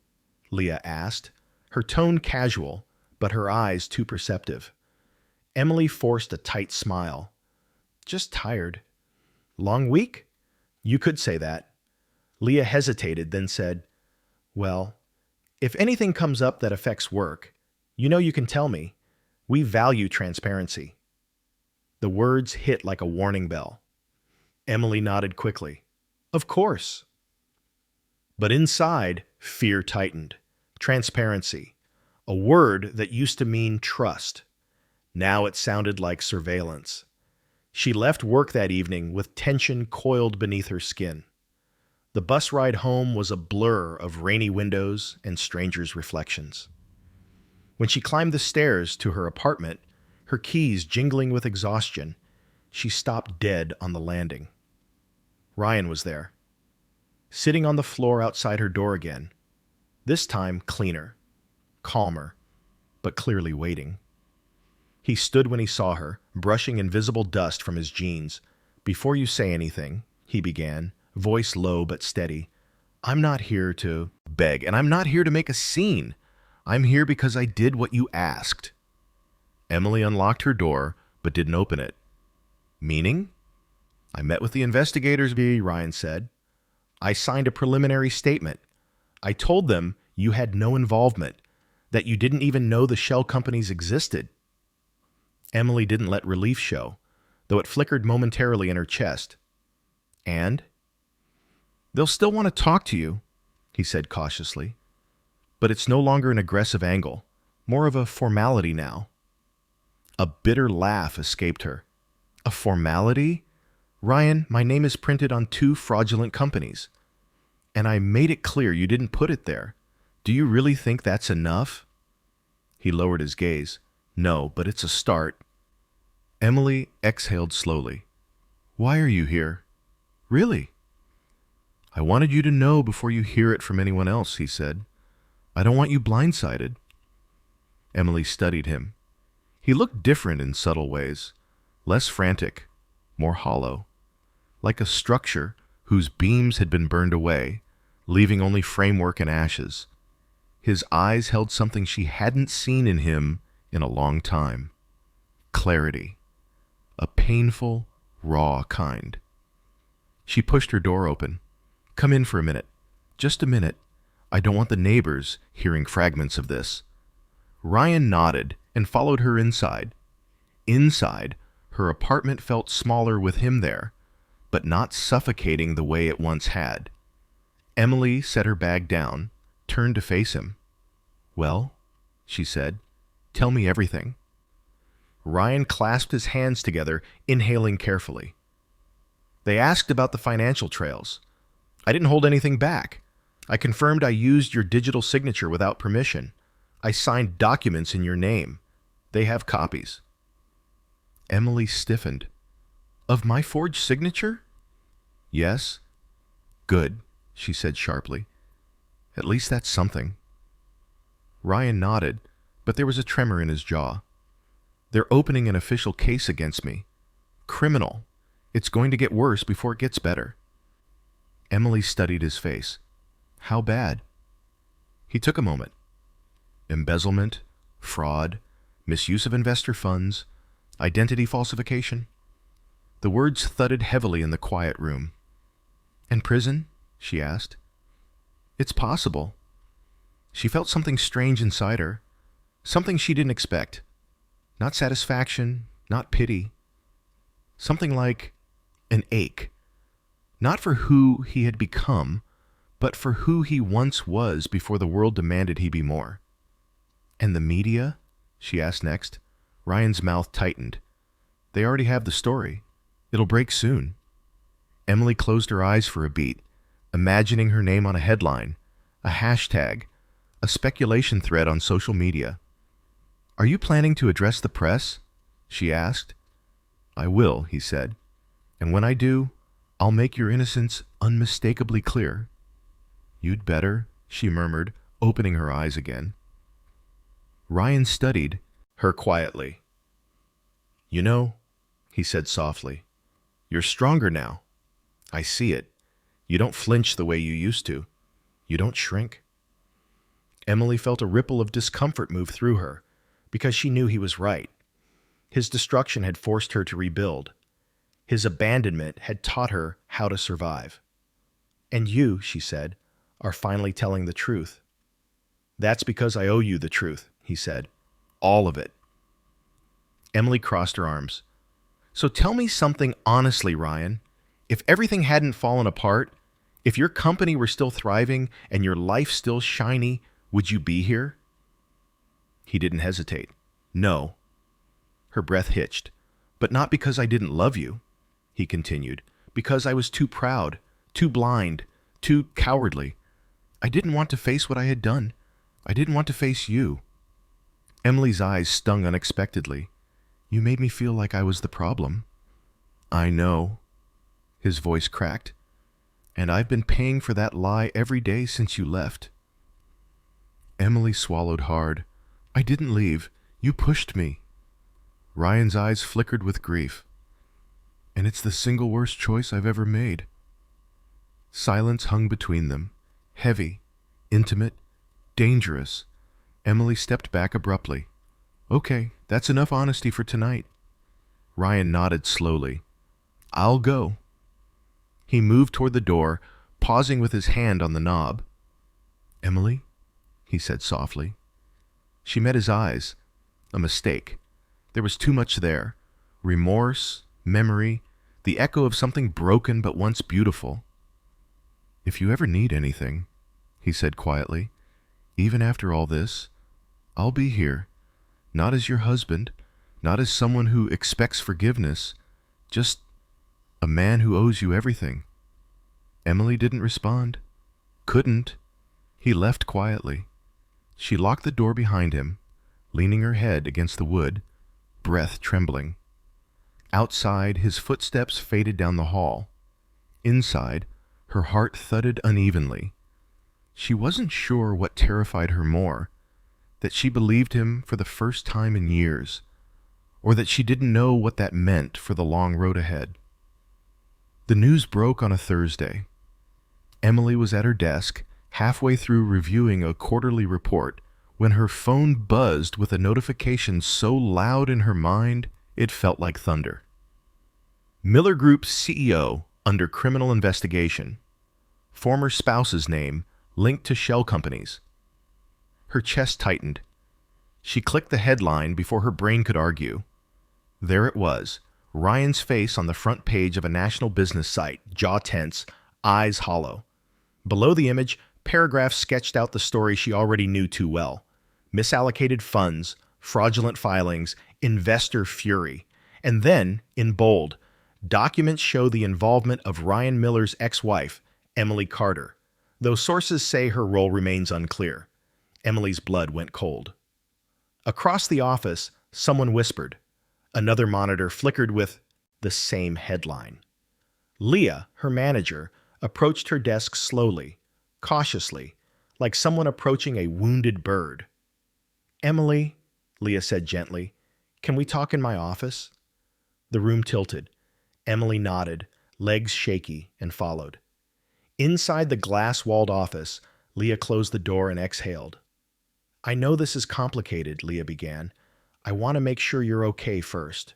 Leah asked, her tone casual, but her eyes too perceptive. Emily forced a tight smile. "Just tired." "Long week?" "You could say that." Leah hesitated, then said, "Well, if anything comes up that affects work, you can tell me. We value transparency." The words hit like a warning bell. Emily nodded quickly. "Of course." But inside, fear tightened. Transparency. A word that used to mean trust. Now it sounded like surveillance. She left work that evening with tension coiled beneath her skin. The bus ride home was a blur of rainy windows and strangers' reflections. When she climbed the stairs to her apartment, her keys jingling with exhaustion, she stopped dead on the landing. Ryan was there, sitting on the floor outside her door again, this time cleaner, calmer, but clearly waiting. He stood when he saw her, brushing invisible dust from his jeans. "Before you say anything," he began, voice low but steady, "I'm not here to beg, and I'm not here to make a scene. I'm here because I did what you asked." Emily unlocked her door, but didn't open it. "Meaning?" "I met with the investigators, Ryan said. I signed a preliminary statement. I told them you had no involvement, that you didn't even know the shell companies existed." Emily didn't let relief show, though it flickered momentarily in her chest. "And?" "They'll still want to talk to you," he said cautiously. "But it's no longer an aggressive angle, more of a formality now." A bitter laugh escaped her. "A formality? Ryan, my name is printed on 2 fraudulent companies. And I made it clear you didn't put it there. Do you really think that's enough?" He lowered his gaze. "No, but it's a start." Emily exhaled slowly. "Why are you here? Really?" "I wanted you to know before you hear it from anyone else," he said. "I don't want you blindsided." Emily studied him. He looked different in subtle ways, less frantic, more hollow, like a structure whose beams had been burned away, leaving only framework and ashes. His eyes held something she hadn't seen in him in a long time. Clarity. A painful, raw kind. She pushed her door open. "Come in for a minute. Just a minute. I don't want the neighbors hearing fragments of this." Ryan nodded and followed her inside. Inside, her apartment felt smaller with him there, but not suffocating the way it once had. Emily set her bag down, turned to face him. "Well," she said, "tell me everything." Ryan clasped his hands together, inhaling carefully. "They asked about the financial trails. I didn't hold anything back. I confirmed I used your digital signature without permission. I signed documents in your name. They have copies." Emily stiffened. "Of my forged signature?" "Yes." "Good," she said sharply. "At least that's something." Ryan nodded, but there was a tremor in his jaw. "They're opening an official case against me. Criminal. It's going to get worse before it gets better." Emily studied his face. "How bad?" He took a moment. "Embezzlement, fraud, misuse of investor funds, identity falsification." The words thudded heavily in the quiet room. "And prison?" she asked. "It's possible." She felt something strange inside her, something she didn't expect. Not satisfaction, not pity. Something like an ache. Not for who he had become, but for who he once was before the world demanded he be more. "And the media?" she asked next. Ryan's mouth tightened. "They already have the story. It'll break soon." Emily closed her eyes for a beat, imagining her name on a headline, a hashtag, a speculation thread on social media. "Are you planning to address the press?" she asked. "I will," he said. "And when I do, I'll make your innocence unmistakably clear." "You'd better," she murmured, opening her eyes again. Ryan studied her quietly. "You know," he said softly. You're stronger now. I see it. You don't flinch the way you used to. You don't shrink. Emily felt a ripple of discomfort move through her, because she knew he was right. His destruction had forced her to rebuild. His abandonment had taught her how to survive. And you, she said, are finally telling the truth. That's because I owe you the truth, he said. All of it. Emily crossed her arms. So tell me something honestly, Ryan. If everything hadn't fallen apart, if your company were still thriving and your life still shiny, would you be here? He didn't hesitate. No. Her breath hitched. But not because I didn't love you, he continued, because I was too proud, too blind, too cowardly. I didn't want to face what I had done. I didn't want to face you. Emily's eyes stung unexpectedly. You made me feel like I was the problem. I know. His voice cracked. And I've been paying for that lie every day since you left. Emily swallowed hard. I didn't leave. You pushed me. Ryan's eyes flickered with grief. And it's the single worst choice I've ever made. Silence hung between them, heavy, intimate, dangerous. Emily stepped back abruptly. Okay, that's enough honesty for tonight. Ryan nodded slowly. I'll go. He moved toward the door, pausing with his hand on the knob. Emily, he said softly. She met his eyes. A mistake. There was too much there. Remorse, memory, the echo of something broken but once beautiful. If you ever need anything, he said quietly, even after all this, I'll be here. Not as your husband, not as someone who expects forgiveness, just a man who owes you everything. Emily didn't respond. Couldn't. He left quietly. She locked the door behind him, leaning her head against the wood, breath trembling. Outside, his footsteps faded down the hall. Inside, her heart thudded unevenly. She wasn't sure what terrified her more, that she believed him for the first time in years, or that she didn't know what that meant for the long road ahead. The news broke on a Thursday. Emily was at her desk, halfway through reviewing a quarterly report, when her phone buzzed with a notification so loud in her mind it felt like thunder. Miller Group's CEO under criminal investigation. Former spouse's name linked to shell companies. Her chest tightened. She clicked the headline before her brain could argue. There it was, Ryan's face on the front page of a national business site, jaw tense, eyes hollow. Below the image, paragraphs sketched out the story she already knew too well. Misallocated funds, fraudulent filings, investor fury. And then, in bold, documents show the involvement of Ryan Miller's ex-wife, Emily Carter, though sources say her role remains unclear. Emily's blood went cold. Across the office, someone whispered. Another monitor flickered with the same headline. Leah, her manager, approached her desk slowly, cautiously, like someone approaching a wounded bird. Emily, Leah said gently, can we talk in my office? The room tilted. Emily nodded, legs shaky, and followed. Inside the glass-walled office, Leah closed the door and exhaled. I know this is complicated, Leah began. I want to make sure you're okay first.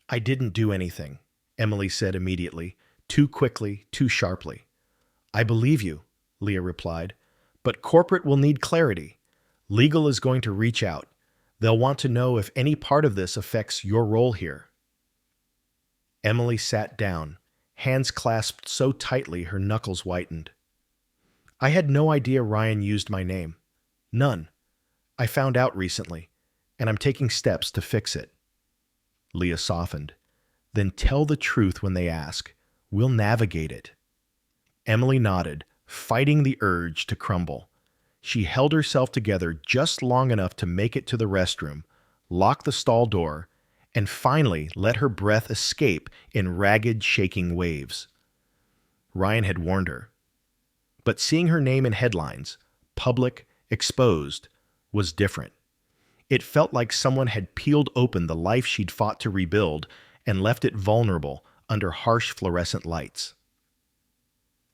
I didn't do anything, Emily said immediately, too quickly, too sharply. I believe you, Leah replied, but corporate will need clarity. Legal is going to reach out. They'll want to know if any part of this affects your role here. Emily sat down, hands clasped so tightly her knuckles whitened. I had no idea Ryan used my name. None. I found out recently, and I'm taking steps to fix it. Leah softened. Then tell the truth when they ask. We'll navigate it. Emily nodded, fighting the urge to crumble. She held herself together just long enough to make it to the restroom, lock the stall door, and finally let her breath escape in ragged, shaking waves. Ryan had warned her. But seeing her name in headlines, public, exposed, was different. It felt like someone had peeled open the life she'd fought to rebuild and left it vulnerable under harsh fluorescent lights.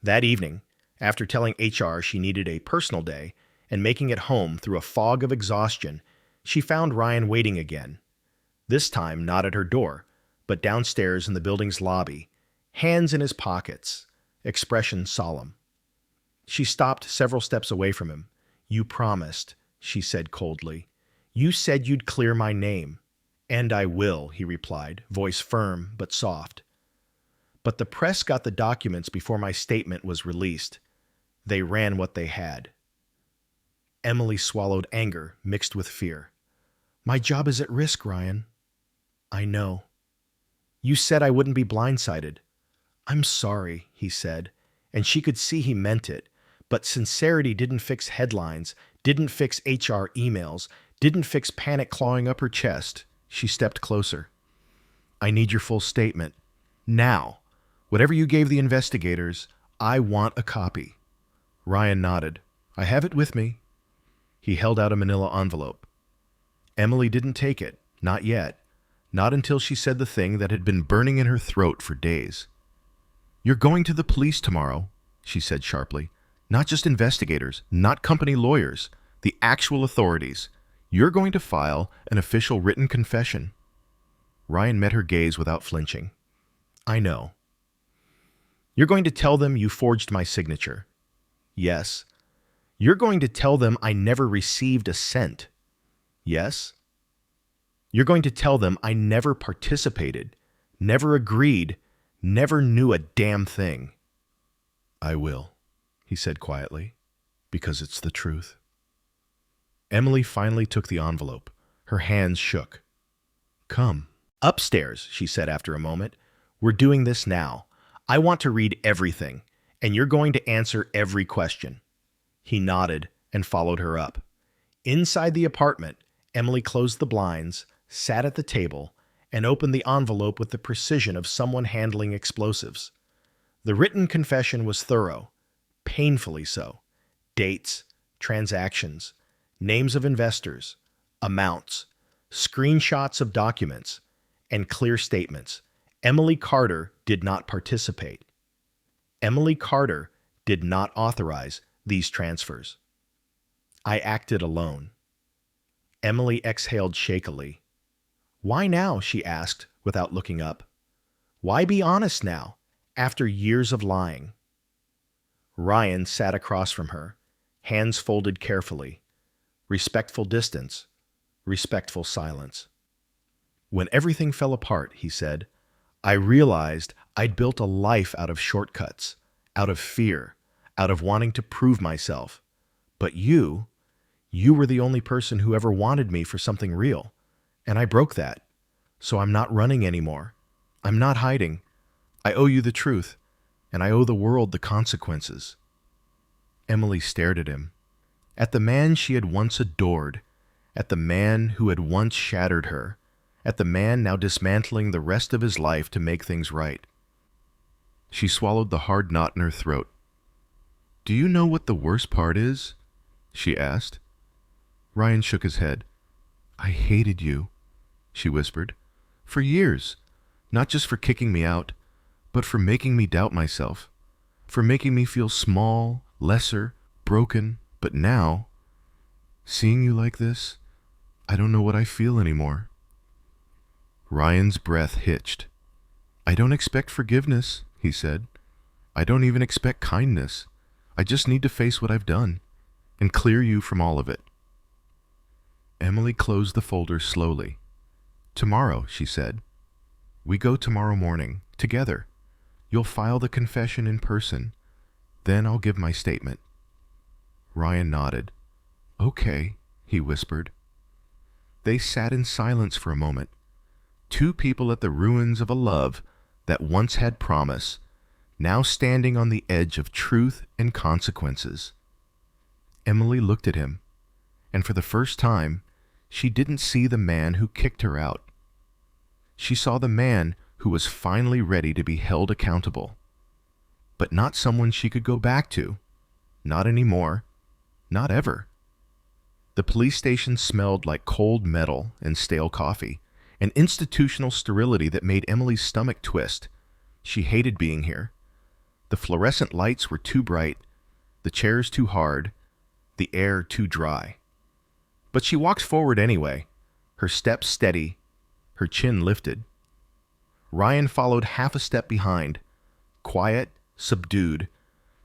That evening, after telling HR she needed a personal day and making it home through a fog of exhaustion, she found Ryan waiting again. This time not at her door, but downstairs in the building's lobby, hands in his pockets, expression solemn. She stopped several steps away from him. "You promised," she said coldly. "You said you'd clear my name." "And I will," he replied, voice firm but soft. "But the press got the documents before my statement was released. They ran what they had." Emily swallowed anger mixed with fear. "My job is at risk, Ryan." "I know." "You said I wouldn't be blindsided." "I'm sorry," he said, and she could see he meant it. But sincerity didn't fix headlines, didn't fix HR emails, didn't fix panic clawing up her chest. She stepped closer. "I need your full statement. Now. Whatever you gave the investigators, I want a copy." Ryan nodded. "I have it with me." He held out a manila envelope. Emily didn't take it, not yet, not until she said the thing that had been burning in her throat for days. "You're going to the police tomorrow," she said sharply. "Not just investigators, not company lawyers, the actual authorities. You're going to file an official written confession." Ryan met her gaze without flinching. "I know." "You're going to tell them you forged my signature." "Yes." "You're going to tell them I never received a cent." "Yes." "You're going to tell them I never participated, never agreed, never knew a damn thing." "I will," he said quietly, "because it's the truth." Emily finally took the envelope. Her hands shook. "Come." "Upstairs," she said after a moment. "We're doing this now. I want to read everything, and you're going to answer every question." He nodded and followed her up. Inside the apartment, Emily closed the blinds, sat at the table, and opened the envelope with the precision of someone handling explosives. The written confession was thorough, painfully so. Dates, transactions, names of investors, amounts, screenshots of documents, and clear statements. Emily Carter did not participate. Emily Carter did not authorize these transfers. "I acted alone." Emily exhaled shakily. "Why now?" she asked without looking up. "Why be honest now, after years of lying?" Ryan sat across from her, hands folded carefully. Respectful distance, respectful silence. "When everything fell apart," he said, "I realized I'd built a life out of shortcuts, out of fear, out of wanting to prove myself. But you were the only person who ever wanted me for something real, and I broke that. So I'm not running anymore. I'm not hiding. I owe you the truth, and I owe the world the consequences." Emily stared at him, at the man she had once adored, at the man who had once shattered her, at the man now dismantling the rest of his life to make things right. She swallowed the hard knot in her throat. "Do you know what the worst part is?" she asked. Ryan shook his head. "I hated you," she whispered, "for years, not just for kicking me out, but for making me doubt myself, for making me feel small, lesser, broken. But now, seeing you like this, I don't know what I feel anymore." Ryan's breath hitched. "I don't expect forgiveness," he said. "I don't even expect kindness. I just need to face what I've done and clear you from all of it." Emily closed the folder slowly. "Tomorrow," she said. "We go tomorrow morning, together. You'll file the confession in person. Then I'll give my statement." Ryan nodded. "Okay," he whispered. They sat in silence for a moment. Two people at the ruins of a love that once had promise, now standing on the edge of truth and consequences. Emily looked at him, and for the first time, she didn't see the man who kicked her out. She saw the man who was finally ready to be held accountable, but not someone she could go back to. Not anymore. Not ever. The police station smelled like cold metal and stale coffee, an institutional sterility that made Emily's stomach twist. She hated being here. The fluorescent lights were too bright, the chairs too hard, the air too dry. But she walked forward anyway, her steps steady, her chin lifted. Ryan followed half a step behind, quiet, subdued,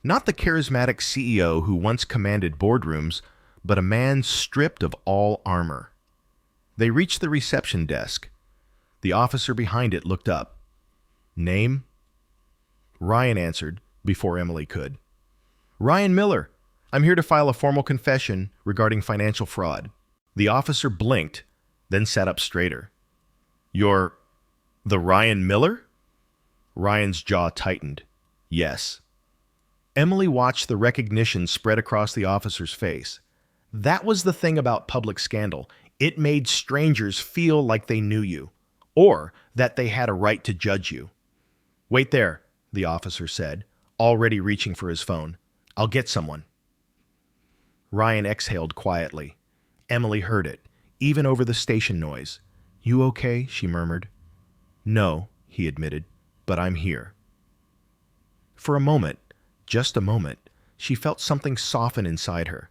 not the charismatic CEO who once commanded boardrooms, but a man stripped of all armor. They reached the reception desk. The officer behind it looked up. Name? Ryan answered before Emily could. Ryan Miller. I'm here to file a formal confession regarding financial fraud. The officer blinked, then sat up straighter. You're the Ryan Miller? Ryan's jaw tightened. Yes. Emily watched the recognition spread across the officer's face. That was the thing about public scandal. It made strangers feel like they knew you, or that they had a right to judge you. Wait there, the officer said, already reaching for his phone. I'll get someone. Ryan exhaled quietly. Emily heard it, even over the station noise. You okay? She murmured. No, he admitted, but I'm here. For a moment, just a moment, she felt something soften inside her.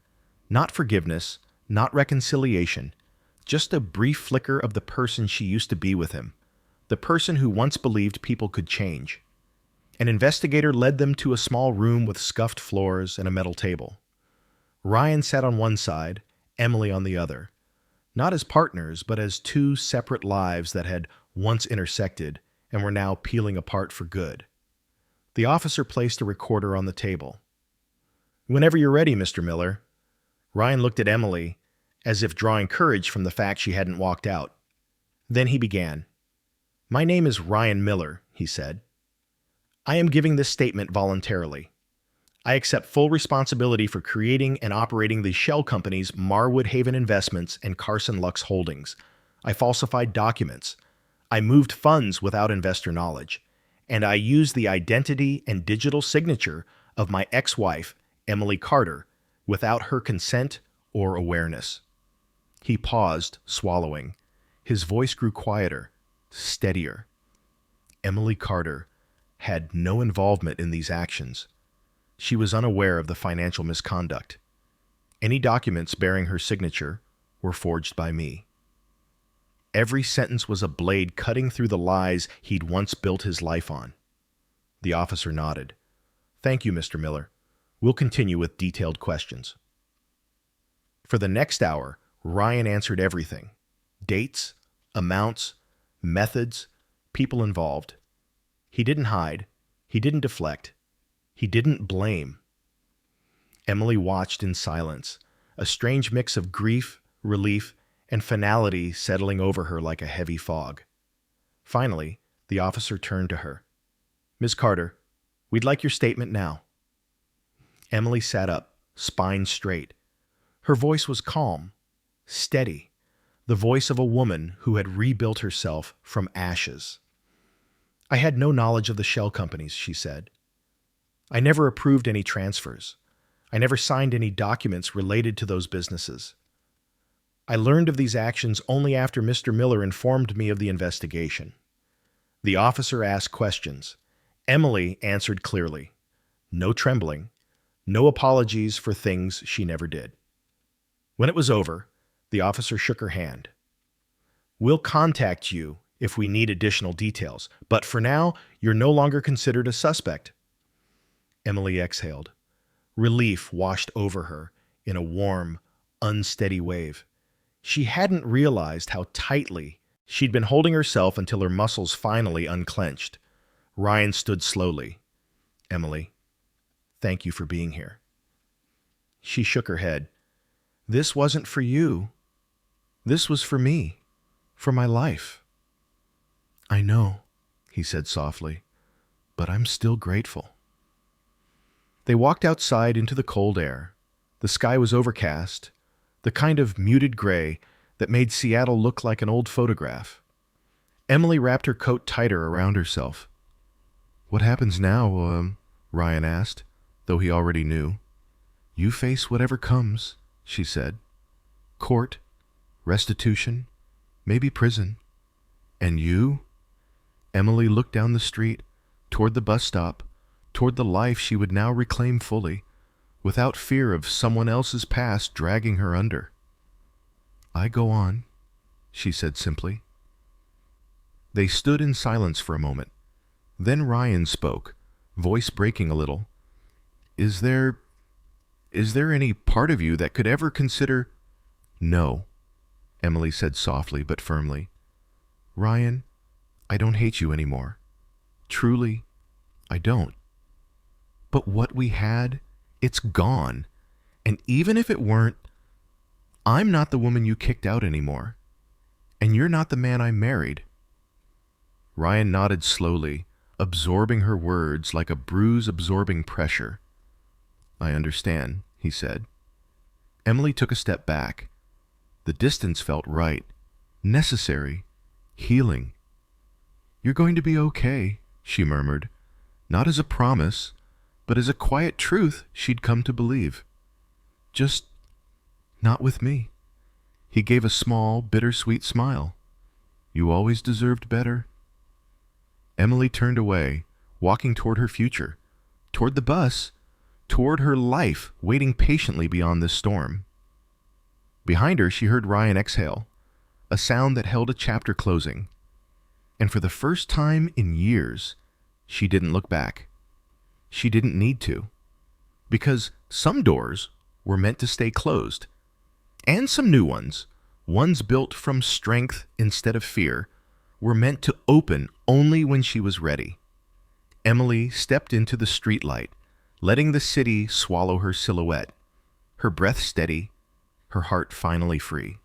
Not forgiveness, not reconciliation, just a brief flicker of the person she used to be with him, the person who once believed people could change. An investigator led them to a small room with scuffed floors and a metal table. Ryan sat on one side, Emily on the other, not as partners, but as two separate lives that had once intersected and were now peeling apart for good. The officer placed a recorder on the table. Whenever you're ready, Mr. Miller. Ryan looked at Emily, as if drawing courage from the fact she hadn't walked out. Then he began. My name is Ryan Miller, he said. I am giving this statement voluntarily. I accept full responsibility for creating and operating the shell companies Marwood Haven Investments and Carson Lux Holdings. I falsified documents. I moved funds without investor knowledge. And I used the identity and digital signature of my ex-wife, Emily Carter, without her consent or awareness. He paused, swallowing. His voice grew quieter, steadier. Emily Carter had no involvement in these actions. She was unaware of the financial misconduct. Any documents bearing her signature were forged by me. Every sentence was a blade cutting through the lies he'd once built his life on. The officer nodded. Thank you, Mr. Miller. We'll continue with detailed questions. For the next hour, Ryan answered everything. Dates, amounts, methods, people involved. He didn't hide. He didn't deflect. He didn't blame. Emily watched in silence, a strange mix of grief, relief, and finality settling over her like a heavy fog. Finally, the officer turned to her. Ms. Carter, we'd like your statement now. Emily sat up, spine straight. Her voice was calm, steady, the voice of a woman who had rebuilt herself from ashes. I had no knowledge of the shell companies, she said. I never approved any transfers. I never signed any documents related to those businesses. I learned of these actions only after Mr. Miller informed me of the investigation. The officer asked questions. Emily answered clearly. No trembling, no apologies for things she never did. When it was over, the officer shook her hand. We'll contact you if we need additional details, but for now, you're no longer considered a suspect. Emily exhaled. Relief washed over her in a warm, unsteady wave. She hadn't realized how tightly she'd been holding herself until her muscles finally unclenched. Ryan stood slowly. Emily, thank you for being here. She shook her head. This wasn't for you. This was for me, for my life. I know, he said softly, but I'm still grateful. They walked outside into the cold air. The sky was overcast, the kind of muted gray that made Seattle look like an old photograph. Emily wrapped her coat tighter around herself. What happens now, Ryan asked, though he already knew. You face whatever comes, she said. Court, restitution, maybe prison. And you? Emily looked down the street, toward the bus stop, toward the life she would now reclaim fully, without fear of someone else's past dragging her under. I go on, she said simply. They stood in silence for a moment. Then Ryan spoke, voice breaking a little. Is there any part of you that could ever consider... No, Emily said softly but firmly. Ryan, I don't hate you anymore. Truly, I don't. But what we had, it's gone. And even if it weren't, I'm not the woman you kicked out anymore. And you're not the man I married. Ryan nodded slowly, absorbing her words like a bruise absorbing pressure. I understand, he said. Emily took a step back. The distance felt right, necessary, healing. You're going to be okay, she murmured, not as a promise, but as a quiet truth she'd come to believe. Just not with me. He gave a small, bittersweet smile. You always deserved better. Emily turned away, walking toward her future, toward the bus, toward her life waiting patiently beyond this storm. Behind her, she heard Ryan exhale, a sound that held a chapter closing. And for the first time in years, she didn't look back. She didn't need to. Because some doors were meant to stay closed. And some new ones built from strength instead of fear, were meant to open only when she was ready. Emily stepped into the streetlight, letting the city swallow her silhouette, her breath steady, her heart finally free.